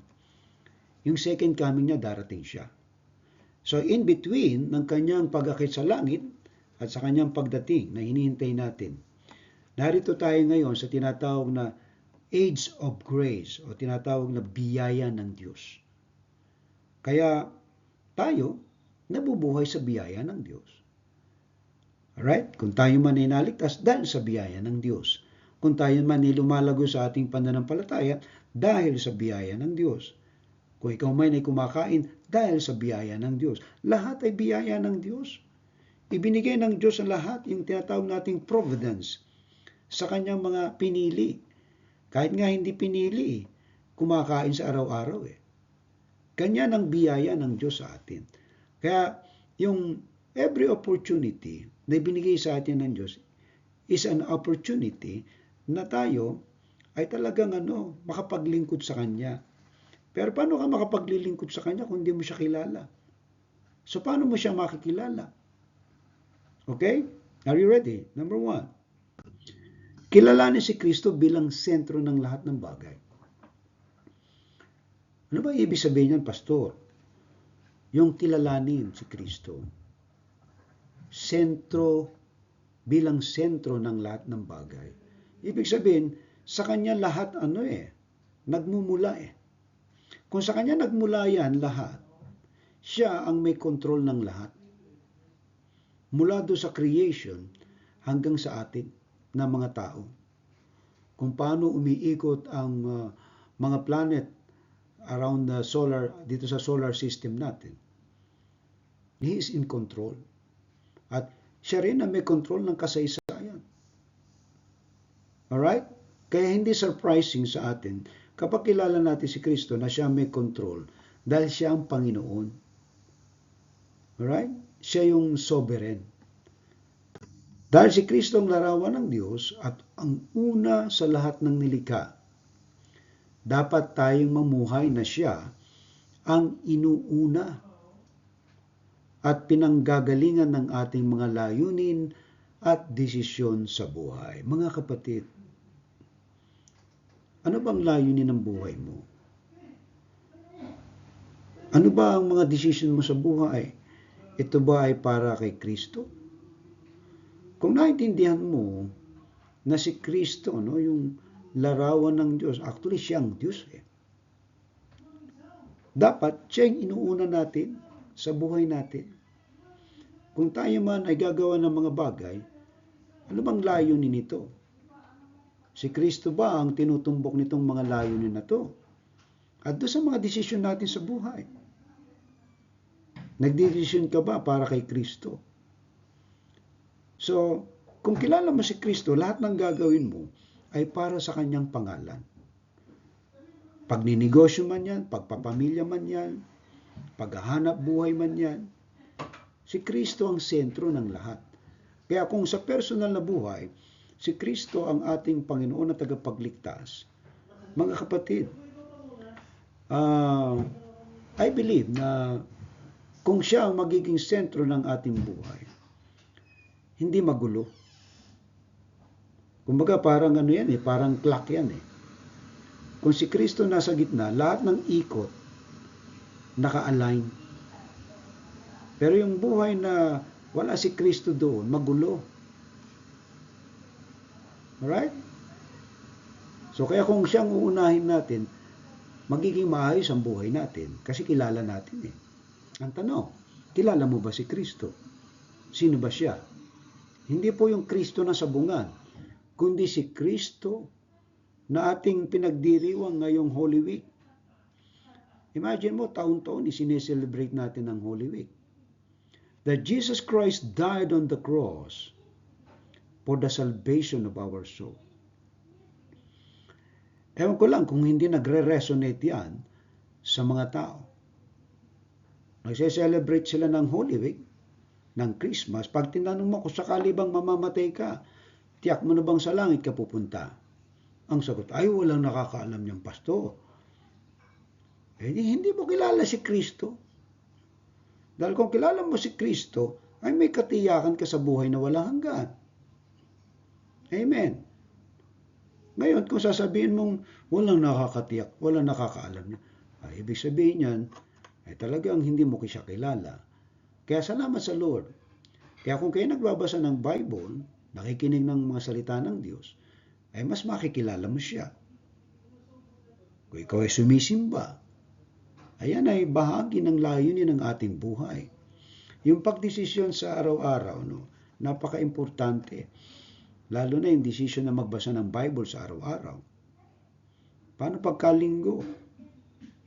yung second coming niya darating siya. So in between ng kanyang pag-akit sa langit at sa kanyang pagdating na hinihintay natin, narito tayo ngayon sa tinatawag na age of grace o tinatawag na biyaya ng Diyos. Kaya tayo nabubuhay sa biyaya ng Diyos. Alright? Kung tayo man ay naligtas dahil sa biyaya ng Diyos. Kung tayo man ay lumalago sa ating pananampalataya dahil sa biyaya ng Diyos. Kung ikaw man ay kumakain dahil sa biyaya ng Diyos. Lahat ay biyaya ng Diyos. Ibinigay ng Diyos ang lahat, yung tinatawag nating providence sa kanyang mga pinili. Kahit nga hindi pinili, kumakain sa araw-araw. Ganyan ang biyaya ng Diyos sa atin. Kaya yung every opportunity na ibinigay sa atin ng Diyos, is an opportunity na tayo ay talagang makapaglingkod sa Kanya. Pero paano ka makapaglilingkod sa Kanya kung hindi mo siya kilala? So paano mo siya makikilala? Okay? Are you ready? Number 1. Kilalanin si Kristo bilang sentro ng lahat ng bagay. Ano ba ibig sabihin niyan, Pastor? Yung kilalanin si Kristo. Bilang sentro ng lahat ng bagay. Ibig sabihin, sa Kanya lahat nagmumula Kung sa Kanya nagmula yan lahat, siya ang may control ng lahat. Mula doon sa creation hanggang sa atin na mga tao. Kung paano umiikot ang mga planet around dito sa solar system natin. He is in control. At siya rin ang may control ng kasaysayan. Alright? Kaya hindi surprising sa atin kapag kilala natin si Kristo na siya may control dahil siya ang Panginoon. Alright? Siya yung sovereign. Dahil si Kristo ang larawan ng Diyos at ang una sa lahat ng nilikha, dapat tayong mamuhay na siya ang inuuna at pinanggagalingan ng ating mga layunin at desisyon sa buhay. Mga kapatid, ano bang layunin ng buhay mo? Ano ba ang mga desisyon mo sa buhay? Ito ba ay para kay Kristo? Kung naintindihan mo na si Kristo, yung larawan ng Diyos, actually siya ang Diyos. Dapat siya yung inuuna natin sa buhay natin. Kung tayo man ay gagawa ng mga bagay, ano bang layunin nito? Si Kristo ba ang tinutumbok nitong mga layunin na to? At doon sa mga desisyon natin sa buhay, nagdedesisyon ka ba para kay Kristo? So, kung kilala mo si Kristo, lahat ng gagawin mo ay para sa Kanyang pangalan. Pagninegosyo man yan, pagpapamilya man yan, paghahanap buhay man yan, si Kristo ang sentro ng lahat. Kaya kung sa personal na buhay, si Kristo ang ating Panginoon na tagapagligtas, mga kapatid, I believe na kung siya ang magiging sentro ng ating buhay, hindi magulo. Kumbaga parang parang clock yan Kung si Kristo nasa gitna, lahat ng ikot naka-align. Pero yung buhay na wala si Kristo doon, magulo. Alright? So kaya kung siyang uunahin natin, magiging maayos ang buhay natin kasi kilala natin Ang tanong, kilala mo ba si Kristo? Sino ba siya? Hindi po yung Kristo na sabungan, kundi si Kristo na ating pinagdiriwang ngayong Holy Week. Imagine mo, taon-taon isineselebrate natin ang Holy Week. That Jesus Christ died on the cross for the salvation of our soul. Ewan ko lang kung hindi nagre-resonate yan sa mga tao. Nagse-celebrate sila ng Holy Week, ng Christmas. Pag tinanong mo kung sakali bang mamamatay ka, tiyak mo na bang sa langit ka pupunta? Ang sagot, ay walang nakakaalam niyang pastor. Hindi mo kilala si Kristo. Dahil kung kilala mo si Kristo, ay may katiyakan ka sa buhay na walang hanggan. Amen. Ngayon, kung sasabihin mong walang nakakatiyak, walang nakakaalam niya, ay ibig sabihin yan, ay talagang hindi mo siya kilala. Kaya salamat sa Lord. Kaya kung kayo nagbabasa ng Bible, nakikinig ng mga salita ng Diyos, ay mas makikilala mo siya. Kung ikaw ay sumisimba, ayan ay bahagi ng layunin ng ating buhay. Yung pagdesisyon sa araw-araw, napaka-importante. Lalo na yung desisyon na magbasa ng Bible sa araw-araw. Paano pagkalinggo?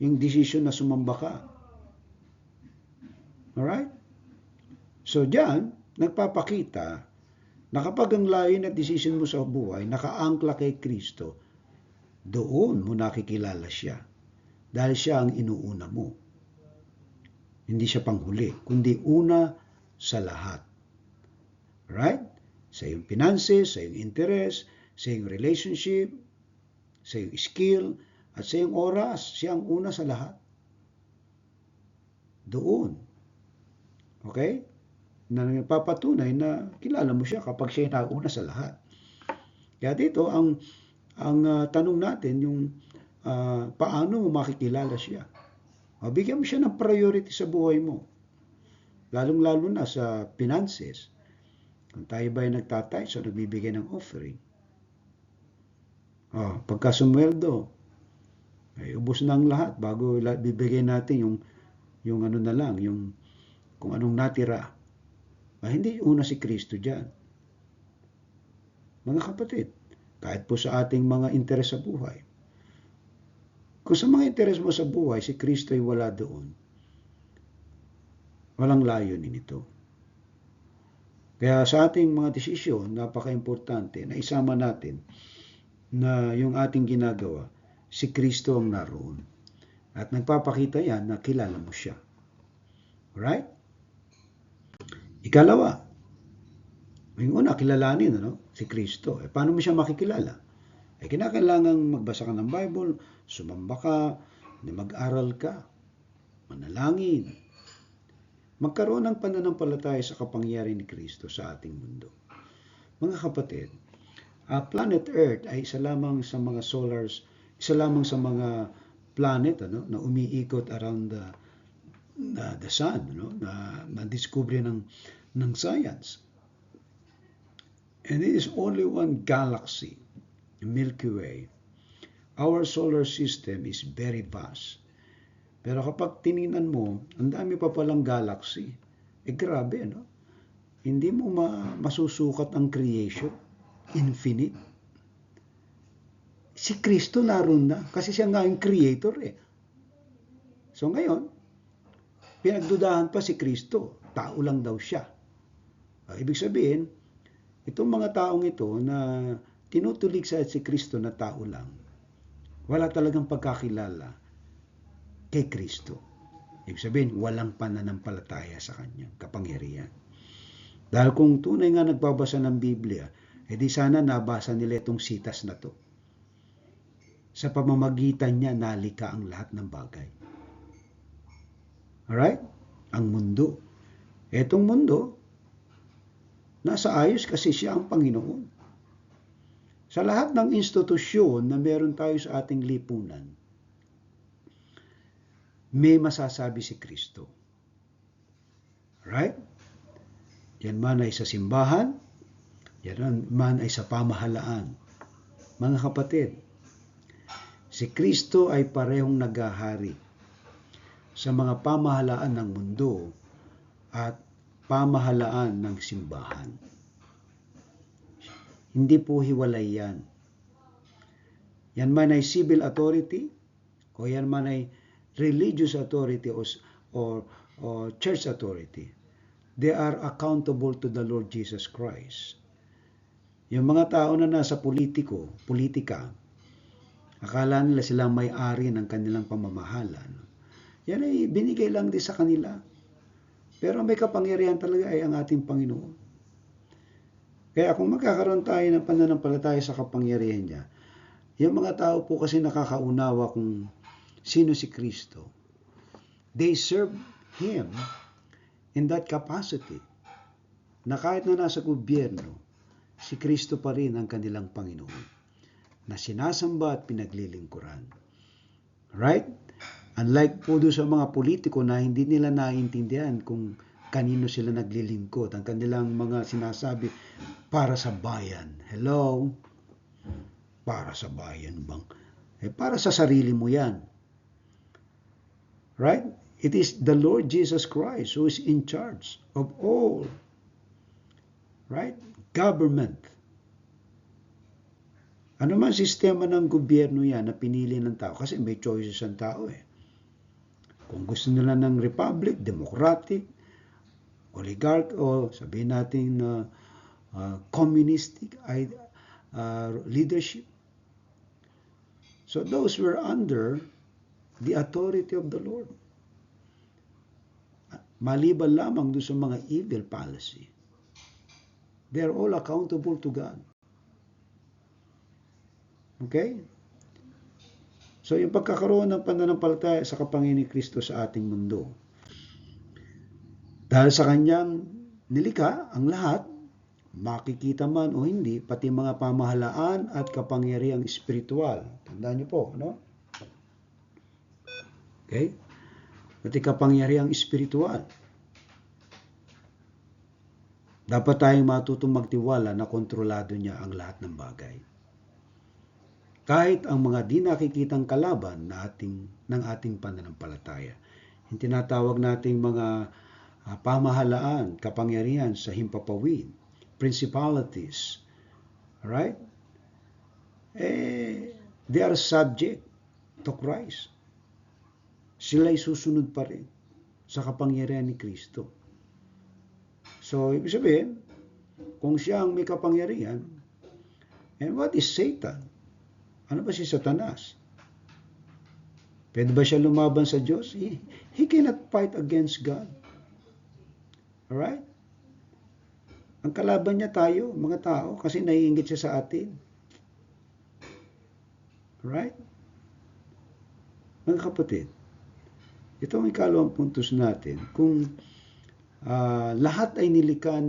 Yung desisyon na sumamba ka. Alright? So diyan, nagpapakita na kapag ang layunin at desisyon mo sa buhay nakaangkla kay Kristo, doon mo nakikilala siya. Dahil siya ang inuuna mo. Hindi siya panghuli, kundi una sa lahat. Right? Sa iyong finances, sa iyong interest, sa iyong relationship, sa iyong skill, at sa iyong oras. Siya ang una sa lahat. Doon. Okay? Na nagpapatunay na kilala mo siya kapag siya yung nauna sa lahat. Kaya dito, ang tanong natin, yung paano mo makikilala siya? Bigyan mo siya ng priority sa buhay mo. Lalong-lalo na sa finances. Kung tayo ba ay nagtatay, so nagbibigay ng offering. Pagka sumweldo, ay ubos na ang lahat bago bibigay natin yung ano na lang, yung kung anong natira. Hindi una si Kristo dyan. Mga kapatid, kahit po sa ating mga interes sa buhay, kung sa mga interes mo sa buhay, si Kristo ay wala doon, walang layunin ito. Kaya sa ating mga desisyon, napaka-importante na isama natin na yung ating ginagawa, si Kristo ang naroon. At nagpapakita yan na kilala mo siya. Alright? Ikalawa, yung una, kilalanin si Kristo. Paano mo siya makikilala? Kinakailangan magbasa ka ng Bible, sumamba ka, mag-aral ka, manalangin, magkaroon ng pananampalataya sa kapangyarihan ni Kristo sa ating mundo. Mga kapatid, planet Earth ay isa lamang sa mga isa lamang sa mga planet na umiikot around the sun, na na-discover ng science. And it is only one galaxy, the Milky Way. Our solar system is very vast. Pero kapag tiningnan mo, ang dami pa palang galaxy. Grabe, Hindi mo masusukat ang creation. Infinite. Si Kristo naroon na, kasi siya nga yung creator So ngayon, pinagdudahan pa si Kristo. Tao lang daw siya. Ibig sabihin, itong mga taong ito na tinutulig sa si Kristo na tao lang, wala talagang pagkakilala kay Kristo. Ibig sabihin, walang pananampalataya sa kanyang kapangyarihan. Dahil kung tunay nga nagbabasa ng Biblia, di sana nabasa nila itong sitas na to. Sa pamamagitan niya, nalika ang lahat ng bagay. Alright? Ang mundo. Etong mundo, nasa ayos kasi siya ang Panginoon. Sa lahat ng institusyon na meron tayo sa ating lipunan, may masasabi si Kristo. Right? Yan man ay sa simbahan, yan man ay sa pamahalaan. Mga kapatid, si Kristo ay parehong naghahari sa mga pamahalaan ng mundo at pamahalaan ng simbahan. Hindi po hiwalay yan. Yan man ay civil authority o yan man ay religious authority or church authority. They are accountable to the Lord Jesus Christ. Yung mga tao na nasa politika, akala nila silang may-ari ng kanilang pamamahala. Yan ay binigay lang din sa kanila. Pero may kapangyarihan talaga ay ang ating Panginoon. Kaya kung magkakaroon tayo ng pananampalataya sa kapangyarihan niya, yung mga tao po kasi nakakaunawa kung sino si Kristo. They serve Him in that capacity na kahit na nasa gobyerno, si Kristo pa rin ang kanilang Panginoon na sinasamba at pinaglilingkuran. Right? Unlike po doon sa mga politiko na hindi nila naiintindihan kung kanino sila naglilingkod. Ang kanilang mga sinasabi, para sa bayan. Hello? Para sa bayan bang? Para sa sarili mo yan. Right? It is the Lord Jesus Christ who is in charge of all. Right? Government. Ano man sistema ng gobyerno yan na pinili ng tao? Kasi may choices ang tao Kung gusto nila ng republic, democratic, oligarch, o sabihin natin communistic leadership. So those were under the authority of the Lord. Maliban lamang doon sa mga evil policy. They are all accountable to God. Okay? So, yung pagkakaroon ng pananampalataya sa kapangyarihan ni Kristo sa ating mundo. Dahil sa kanyang nilikha ang lahat, makikita man o hindi, pati mga pamahalaan at kapangyarihang espiritual. Tandaan niyo po, no? Okay? Pati kapangyarihang espiritual. Dapat tayong matutong magtiwala na kontrolado niya ang lahat ng bagay. Kahit ang mga di nakikitang kalaban ng ating pananampalataya. Yung tinatawag nating mga pamahalaan, kapangyarihan sa himpapawid, principalities, right? They are subject to Christ. Sila'y susunod pa rin sa kapangyarihan ni Kristo. So, ibig sabihin, kung siya ang may kapangyarihan, and what is Satan? Ano ba si Satanas? Pwede ba siya lumaban sa Diyos? He cannot fight against God. Alright? Ang kalaban niya tayo, mga tao, kasi naiinggit siya sa atin. Alright? Mga kapatid, ito ang ikalawang puntos natin. Kung lahat ay nilikan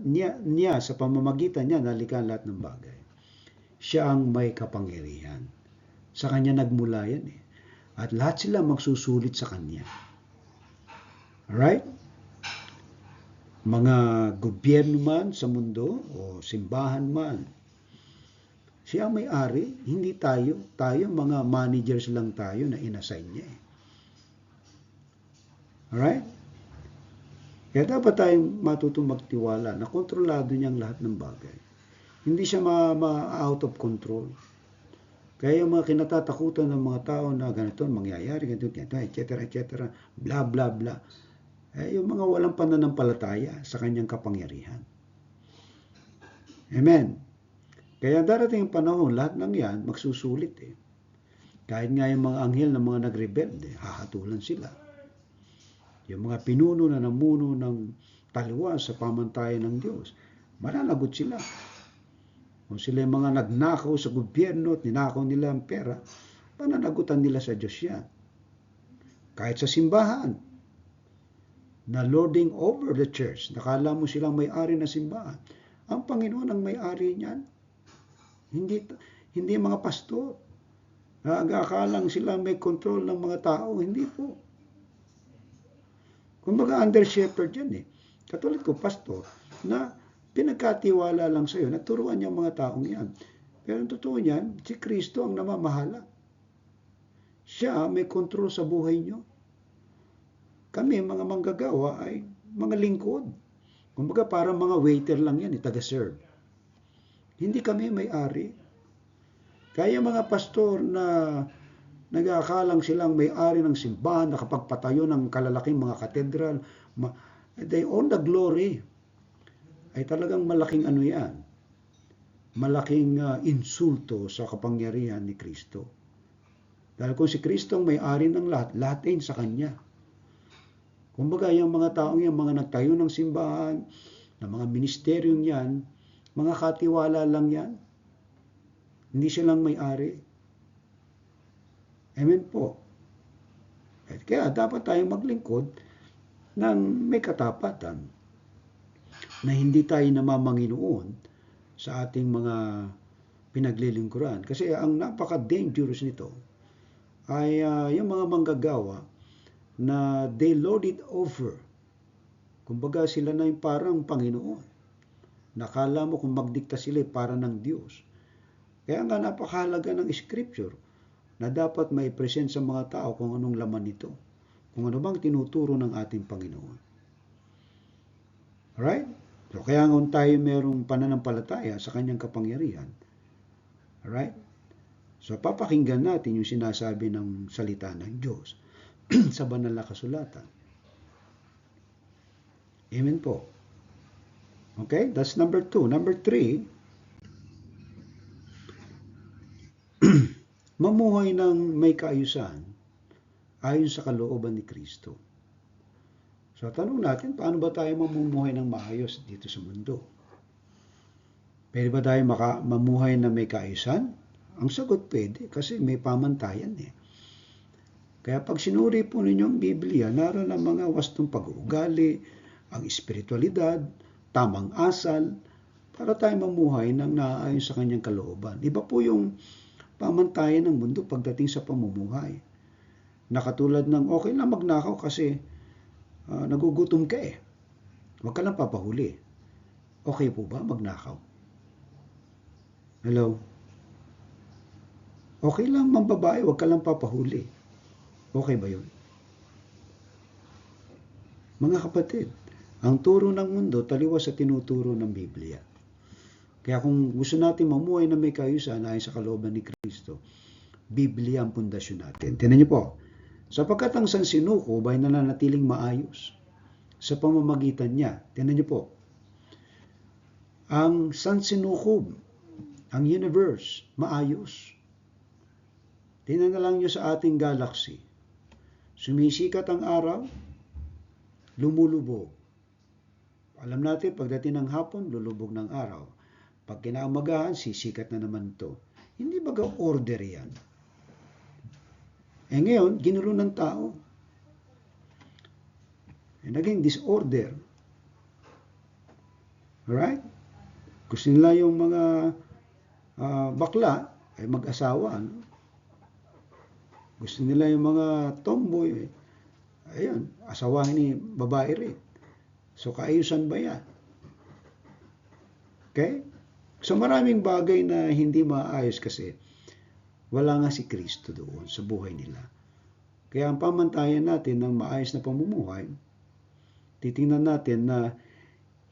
niya sa pamamagitan niya, nalikan lahat ng bagay. Siya ang may kapangyarihan. Sa kanya nagmula yan eh. At lahat sila magsusulit sa kanya. Alright? Mga gobyerno man sa mundo o simbahan man, siya ang may-ari, hindi tayo. Tayo mga managers lang tayo na inassign niya eh. Alright? Kaya dapat tayong matutong magtiwala na kontrolado niya ang lahat ng bagay. Hindi siya out of control. Kaya yung mga kinatatakutan ng mga tao na ganito mangyayari, ganito, etc., etc., bla bla bla. Yung mga walang pananampalataya sa kanyang kapangyarihan. Amen. Kaya darating ang panahon, lahat ng yan magsusulit eh. Kahit nga yung mga anghel na mga nagrebelde, hahatulan sila. Yung mga pinuno na namuno ng taliwas sa pamantayan ng Diyos, mananagot sila. Kung sila yung mga nagnakaw sa gobyerno at ninakaw nila ang pera, pananagutan nila sa Diyos yan. Kahit sa simbahan, na lording over the church, nakala mo silang may-ari na simbahan. Ang Panginoon ang may-ari niyan. Hindi mga pastor. Nag-aakalang sila may control ng mga tao. Hindi po. Kumbaga under shepherd yan eh. Katulad ko, pastor, na pinagkatiwala lang sa'yo, naturuan niya mga taong yan. Pero ang totoo niyan, si Kristo ang namamahala. Siya may control sa buhay niyo. Kami, mga manggagawa, ay mga lingkod. Kumbaga parang mga waiter lang yan, taga-serve. Hindi kami may-ari. Kaya mga pastor na nag-aakalang silang may-ari ng simbahan, nakapagpatayo ng kalalaking mga katedral, they own the glory. Ay talagang malaking ano yan. Malaking insulto sa kapangyarihan ni Kristo. Dahil kung si Kristo ang may-ari ng lahat, lahat ay sa Kanya. Kumbaga yung mga taong yan, mga nagtayo ng simbahan, ng mga ministeryong yan, mga katiwala lang yan. Hindi silang may-ari. Amen po. At kaya dapat tayong maglingkod ng may katapatan na hindi tayo namamanginoon sa ating mga pinaglilingkuran. Kasi ang napaka-dangerous nito ay yung mga manggagawa na they lord it over. Kumbaga sila na yung parang Panginoon. Nakala mo kung magdikta sila para ng Diyos. Kaya nga napakahalaga ng scripture na dapat may present sa mga tao kung anong laman nito. Kung ano bang tinuturo ng ating Panginoon. Alright? So kaya nga tayo merong pananampalataya sa kanyang kapangyarihan. Alright? So papakinggan natin yung sinasabi ng salita ng Diyos sa banal na kasulatan. Amen po. Okay? That's number 2. Number 3, mamuhay ng may kaayusan ayon sa kalooban ni Kristo. So tanong natin, paano ba tayo mamumuhay ng maayos dito sa mundo? Pwede ba tayo mamuhay na may kaayusan? Ang sagot pwede kasi may pamantayan eh. Kaya pag sinuri po ninyo ang Biblia, naroon ang mga wastong pag-uugali, ang espiritualidad, tamang asal, para tayo mamuhay ng naaayon sa kanyang kalooban. Iba po yung pamantayan ng mundo pagdating sa pamumuhay. Na katulad ng okay lang magnakaw kasi nagugutom ka eh. Huwag ka lang papahuli. Okay po ba magnakaw? Hello? Okay lang mambabae, huwag ka lang papahuli. Okay ba yun? Mga kapatid, ang turo ng mundo taliwas sa tinuturo ng Biblia. Kaya kung gusto natin mamuhay na may kaayusan ayon sa kalooban ni Kristo, Biblia ang pundasyon natin. Tingnan niyo po, sapagkat ang sansinukob ay nananatiling maayos sa pamamagitan niya. Tingnan niyo po, ang sansinukob, ang universe, maayos. Tingnan na lang niyo sa ating galaxy. Sumisikat ang araw, lumulubog. Alam natin, pagdating ng hapon, lulubog ng araw. Pag kinaumagahan, sisikat na naman to. Hindi baga order yan. Eh ngayon, ginulo ng tao. Naging disorder. Alright? Gusto nila yung mga bakla ay mag-asawa. No? Gusto nila yung mga tomboy. Ayun, asawahin ni babae rin. So, kaayusan ba yan? Okay? So, maraming bagay na hindi maayos kasi wala nga si Kristo doon sa buhay nila. Kaya ang pamantayan natin ng maayos na pamumuhay, titingnan natin na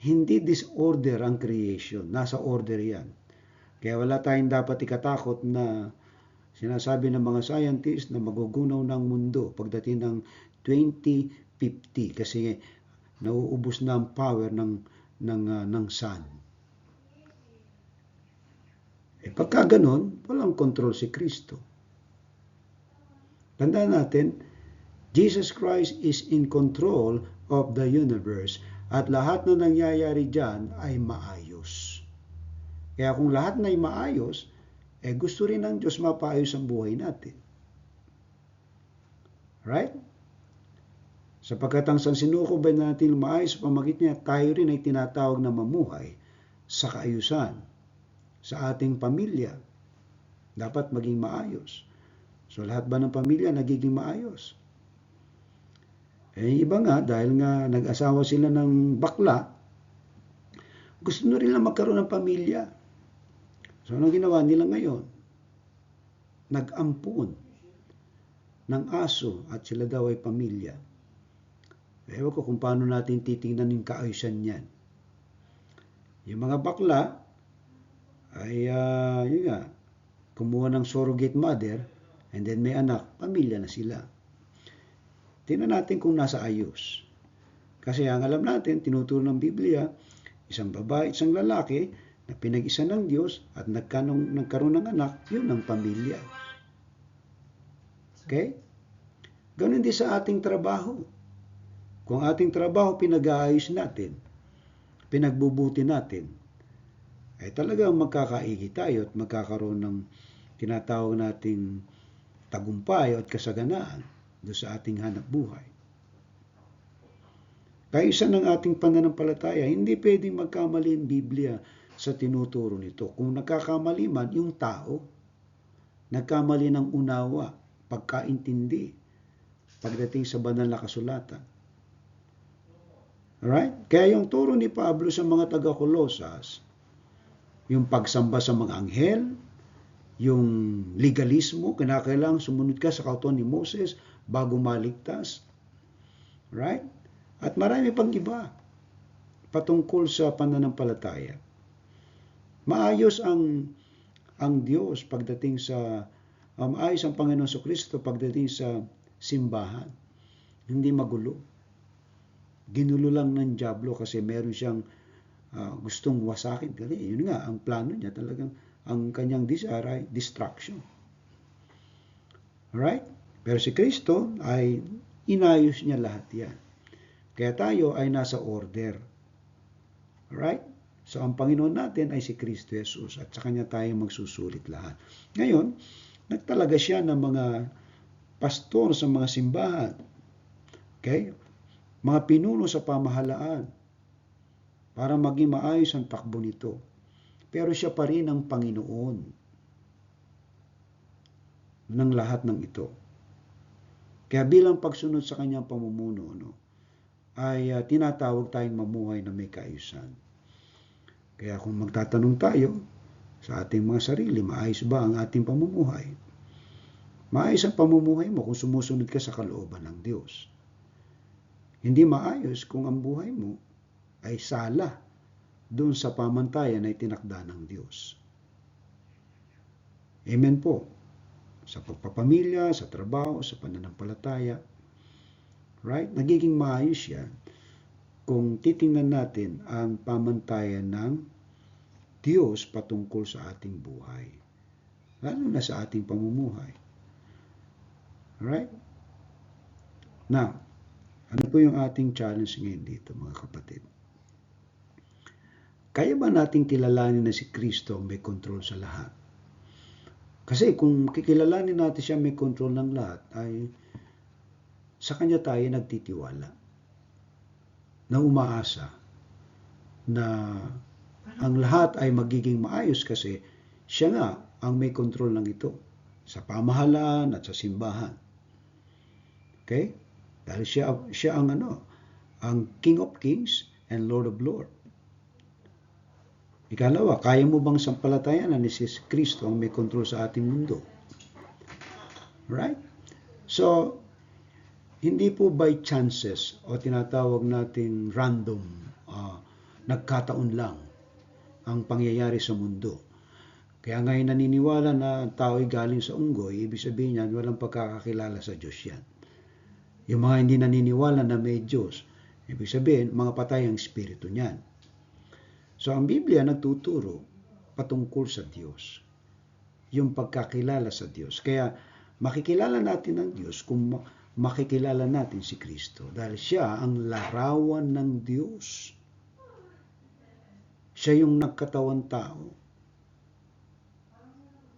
hindi disorder ang creation. Nasa order yan. Kaya wala tayong dapat ikatakot na sinasabi ng mga scientists na magugunaw ng mundo pagdating ng 2050 kasi nauubos na ang power ng sun. Pagka ganun, walang control si Kristo. Tandaan natin, Jesus Christ is in control of the universe at lahat na nangyayari dyan ay maayos. Kaya kung lahat na ay maayos, gusto rin ng Diyos mapaayos ang buhay natin. Right? Sapagkat ang sansinukob ay natin maayos sa pamagitan niya, tayo rin ay tinatawag na mamuhay sa kaayusan. Sa ating pamilya, dapat maging maayos. So lahat ba ng pamilya nagiging maayos? Iba nga, dahil nga nag-asawa sila ng bakla, gusto na rin lang magkaroon ng pamilya. So, anong ginawa nila ngayon? Nag-ampun ng aso at sila daw ay pamilya. Ewan ko kung paano natin titingnan yung kaayusan niyan. Yung mga bakla ay, yun nga, kumuha ng surrogate mother and then may anak, pamilya na sila. Tingnan natin kung nasa ayos. Kasi ang alam natin, tinuturo ng Biblia, isang babae, isang lalaki, na pinag-isa ng Diyos at nagkaroon ng anak, yun ang pamilya. Okay? Ganun din sa ating trabaho. Kung ating trabaho pinag-aayos natin, pinagbubuti natin, ay talagang magkakaigi tayo at magkakaroon ng tinatawag nating tagumpay at kasaganaan doon sa ating hanap buhay. Kaya isa ng ating pananampalataya, hindi pwedeng magkamali ang Biblia sa tinuturo nito. Kung nagkakamali man, yung tao, nagkamali ng unawa, pagkaintindi, pagdating sa banal na kasulatan. Alright? Kaya yung turo ni Pablo sa mga taga-Kolosas, yung pagsamba sa mga anghel, yung legalismo, kinakailangan sumunod ka sa kautuan ni Moses bago maligtas. Right? At marami pang iba patungkol sa pananampalataya. Maayos ang Diyos pagdating sa maayos ang Panginoon Kristo pagdating sa simbahan. Hindi magulo. Ginulo lang ng dyablo kasi meron siyang gustong wasakin. Kasi yun nga, ang plano niya talagang ang kanyang desire ay destruction. Alright? Pero si Kristo ay inayos niya lahat yan. Kaya tayo ay nasa order. Alright? So, ang Panginoon natin ay si Kristo Jesus at sa Kanya tayo magsusulit lahat. Ngayon, nagtalaga siya ng mga pastor sa mga simbahan. Okay? Mga pinuno sa pamahalaan para maging maayos ang takbo nito. Pero siya pa rin ang Panginoon ng lahat ng ito. Kaya bilang pagsunod sa Kanyang pamumuno, ay tinatawag tayong mamuhay na may kaayusan. Kaya kung magtatanong tayo sa ating mga sarili, maayos ba ang ating pamumuhay? Maayos ang pamumuhay mo kung sumusunod ka sa kalooban ng Diyos. Hindi maayos kung ang buhay mo ay sala doon sa pamantayan na itinakda ng Diyos. Amen po. Sa pagpapamilya, sa trabaho, sa pananampalataya. Right? Nagiging maayos yan kung titingnan natin ang pamantayan ng Diyos patungkol sa ating buhay. Lalo na sa ating pamumuhay. Right? Now, ano po yung ating challenge ngayon dito, mga kapatid? Kaya ba nating kilalanin na si Kristo ang may control sa lahat? Kasi kung kikilalanin natin siya may control ng lahat, ay sa Kanya tayo nagtitiwala, na umaasa na ang lahat ay magiging maayos kasi siya nga ang may control ng ito sa pamahalaan at sa simbahan. Okay? Dahil siya ang ang King of Kings and Lord of Lords. Ikalawa, kaya mo bang sampalatayan na ni si Kristo ang may control sa ating mundo? Right? So, hindi po by chances o tinatawag nating random, nagkataon lang ang pangyayari sa mundo. Kaya ngayon naniniwala na ang tao ay galing sa unggoy, ibig sabihin yan, walang pagkakakilala sa Diyos yan. Yung mga hindi naniniwala na may Diyos, ibig sabihin, mga patay ang espiritu niyan. So ang Biblia nagtuturo patungkol sa Diyos, yung pagkakilala sa Diyos. Kaya makikilala natin ang Diyos kung makikilala natin si Kristo dahil siya ang larawan ng Diyos. Siya yung nagkatawang tao.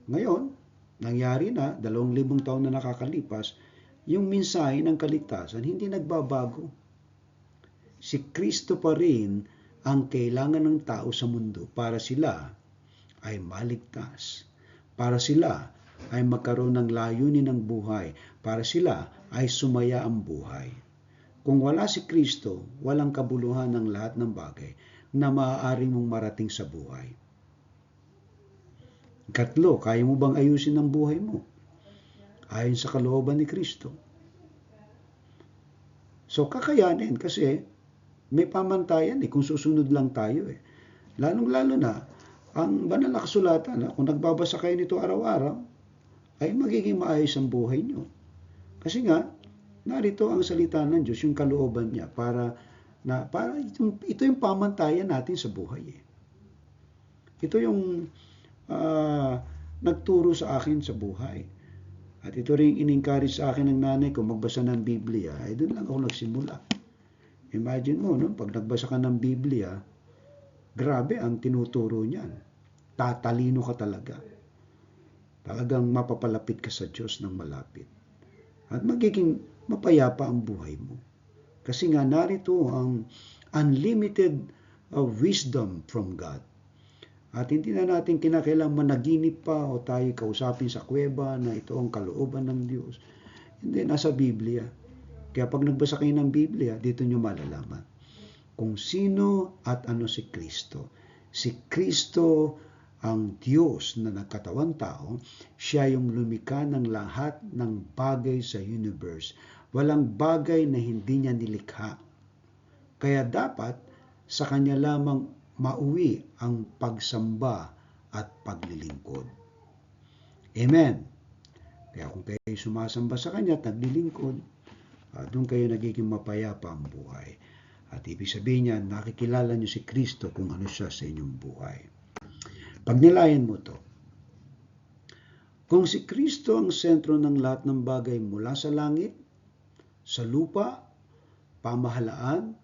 Ngayon, nangyari na, 2,000 taon na nakakalipas, yung mensahe ng kaligtasan hindi nagbabago. Si Kristo pa rin ang kailangan ng tao sa mundo para sila ay maligtas, para sila ay magkaroon ng layunin ng buhay, para sila ay sumaya ang buhay. Kung wala si Kristo, walang kabuluhan ng lahat ng bagay na maaari mong marating sa buhay. Katlo, kaya mo bang ayusin ang buhay mo ayon sa kalooban ni Kristo? So kakayanin kasi may pamantayan kung susunod lang tayo Lalong-lalo na ang banal na kasulatan kung nagbabasa kayo nito araw-araw ay magiging maayos ang buhay nyo. Kasi nga, narito ang salita ng Diyos, yung kalooban niya para ito yung pamantayan natin sa buhay. Ito yung nagturo sa akin sa buhay. At ito rin in-encourage sa akin ng nanay ko magbasa ng Biblia. Doon lang ako nagsimula. Imagine mo, pag nagbasa ka ng Biblia, grabe ang tinuturo niyan. Tatalino ka talaga. Talagang mapapalapit ka sa Diyos ng malapit. At magiging mapayapa ang buhay mo. Kasi nga narito ang unlimited wisdom from God. At hindi na natin kinakailangan managinip pa o tayo kausapin sa kuweba na ito ang kalooban ng Diyos. Hindi, nasa Biblia. Kaya pag nagbasa kayo ng Biblia, dito nyo malalaman kung sino at ano si Kristo. Si Kristo ang Diyos na nagkatawang tao, siya yung lumikha ng lahat ng bagay sa universe. Walang bagay na hindi niya nilikha. Kaya dapat sa Kanya lamang mauwi ang pagsamba at paglilingkod. Amen. Kaya kung kayo sumasamba sa Kanya at naglilingkod, doon kayo nagiging mapayapa ang buhay. At ibig sabihin niya, nakikilala niyo si Kristo kung ano siya sa inyong buhay. Pagnilayan mo to. Kung si Kristo ang sentro ng lahat ng bagay mula sa langit, sa lupa, pamahalaan,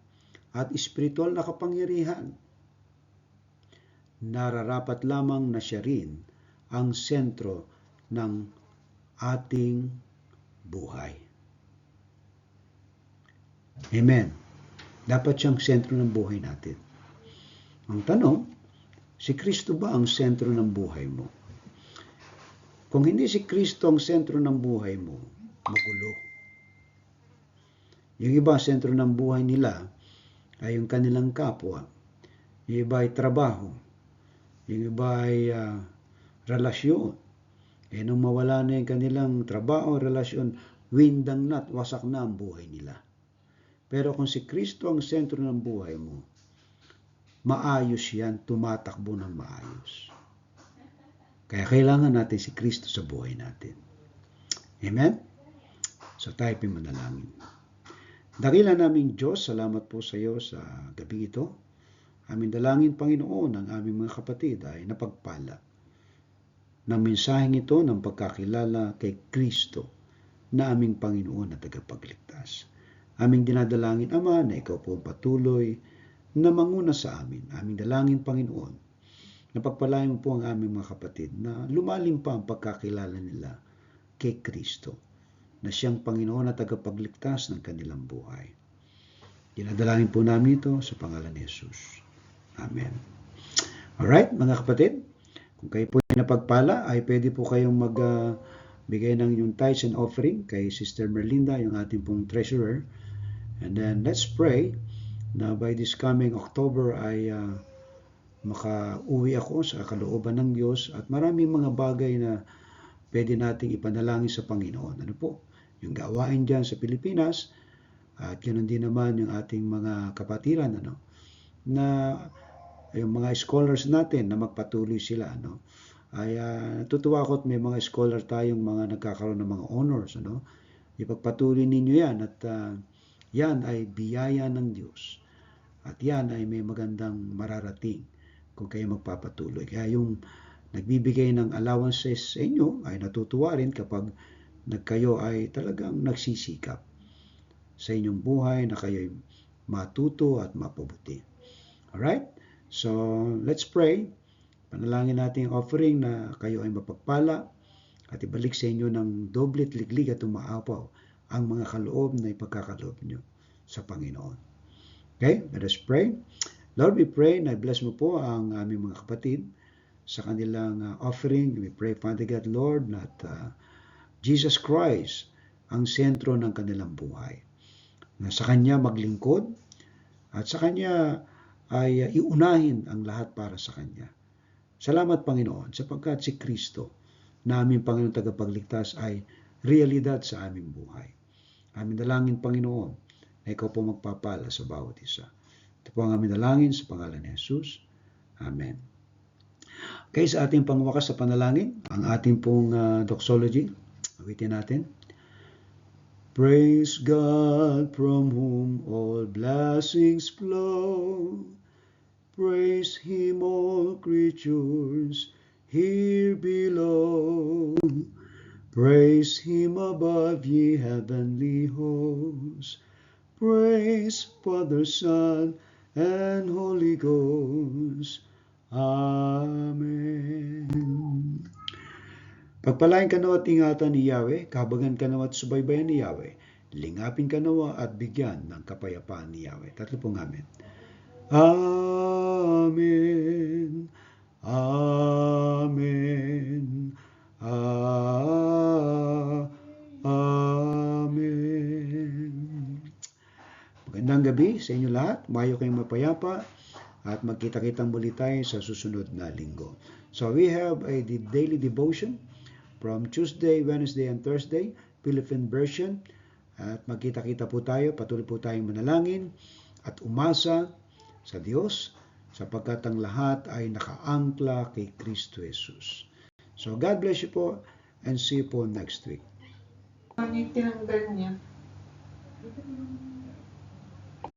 at espiritual na kapangyarihan, nararapat lamang na siya rin ang sentro ng ating buhay. Amen. Dapat siyang sentro ng buhay natin. Ang tanong, si Kristo ba ang sentro ng buhay mo? Kung hindi si Kristo ang sentro ng buhay mo, magulo. Yung iba, sentro ng buhay nila ay yung kanilang kapwa. Yung iba ay trabaho. Yung iba ay relasyon. Nung mawala na yung kanilang trabaho, relasyon, windang na at wasak na ang buhay nila. Pero kung si Kristo ang sentro ng buhay mo, maayos yan, tumatakbo ng maayos. Kaya kailangan natin si Kristo sa buhay natin. Amen? So tayo manalangin. Dakila naming Diyos, salamat po sa iyo sa gabi ito. Aming dalangin, Panginoon, ang aming mga kapatid ay napagpala ng mensaheng ito ng pagkakilala kay Kristo na aming Panginoon at tagapagligtas. Aming dinadalangin, Ama, na ikaw po patuloy na manguna sa amin. Aming dalangin, Panginoon, na pagpalain mo po ang aming mga kapatid na lumalim pa ang pagkakilala nila kay Kristo, na siyang Panginoon at tagapagligtas ng kanilang buhay. Dinadalangin po namin ito sa pangalan ni Jesus. Amen. Alright, mga kapatid, kung kayo po ay napagpala, ay pwede po kayong magbigay ng yung tithes and offering kay Sister Merlinda, yung ating pong treasurer. And then let's pray na by this coming October ay makauwi ako sa kalooban ng Diyos at maraming mga bagay na pwede nating ipanalangin sa Panginoon. Ano po? Yung gawain dyan sa Pilipinas at ganoon din naman yung ating mga kapatiran, na yung mga scholars natin na magpatuloy sila, ay natutuwa ako at may mga scholar tayong mga nagkakaroon ng mga honors, ipagpatuloy ninyo yan at yan ay biyaya ng Diyos at yan ay may magandang mararating kung kayo magpapatuloy. Kaya yung nagbibigay ng allowances sa inyo ay natutuwa rin kapag kayo ay talagang nagsisikap sa inyong buhay na kayo'y matuto at mapabuti. Alright? So, let's pray. Panalangin natin ang offering na kayo ay mapagpala at ibalik sa inyo ng doble at liglig at umaapaw ang mga kaloob na ipagkakaloob nyo sa Panginoon. Okay? Let us pray. Lord, we pray na bless mo po ang aming mga kapatid sa kanilang offering. We pray, Father God, Lord, that Jesus Christ ang sentro ng kanilang buhay. Na sa Kanya maglingkod at sa Kanya ay iunahin ang lahat para sa Kanya. Salamat, Panginoon, sapagkat si Kristo na aming Panginoon tagapagligtas ay realidad sa aming buhay. Aming dalangin, Panginoon, na ikaw po magpapala sa bawat isa. Ito po ang aming dalangin sa pangalan ni Jesus. Amen. Okay, sa ating pangwakas sa panalangin, ang ating pong doxology, awitin natin. Praise God from whom all blessings flow. Praise Him, all creatures here below. Praise Him above, ye heavenly hosts. Praise Father, Son, and Holy Ghost. Amen. Pagpalain ka nawa at ingatan ni Yahweh, kahabagan ka nawa at subaybayan ni Yahweh, lingapin ka nawa at bigyan ng kapayapaan ni Yahweh. Tatlo pong amen. Amen. Amen. Amen. Magandang gabi sa inyo lahat. Mayo kayong mapayapa at magkita-kitang muli tayo sa susunod na linggo. So we have a daily devotion from Tuesday, Wednesday, and Thursday, Philippine version. At magkita-kita po tayo, patuloy po tayong manalangin at umasa sa Diyos sapagkat ang lahat ay nakaangkla kay Kristo Jesus. So God bless you po and see you po next week. Ano yung tinanggal niya?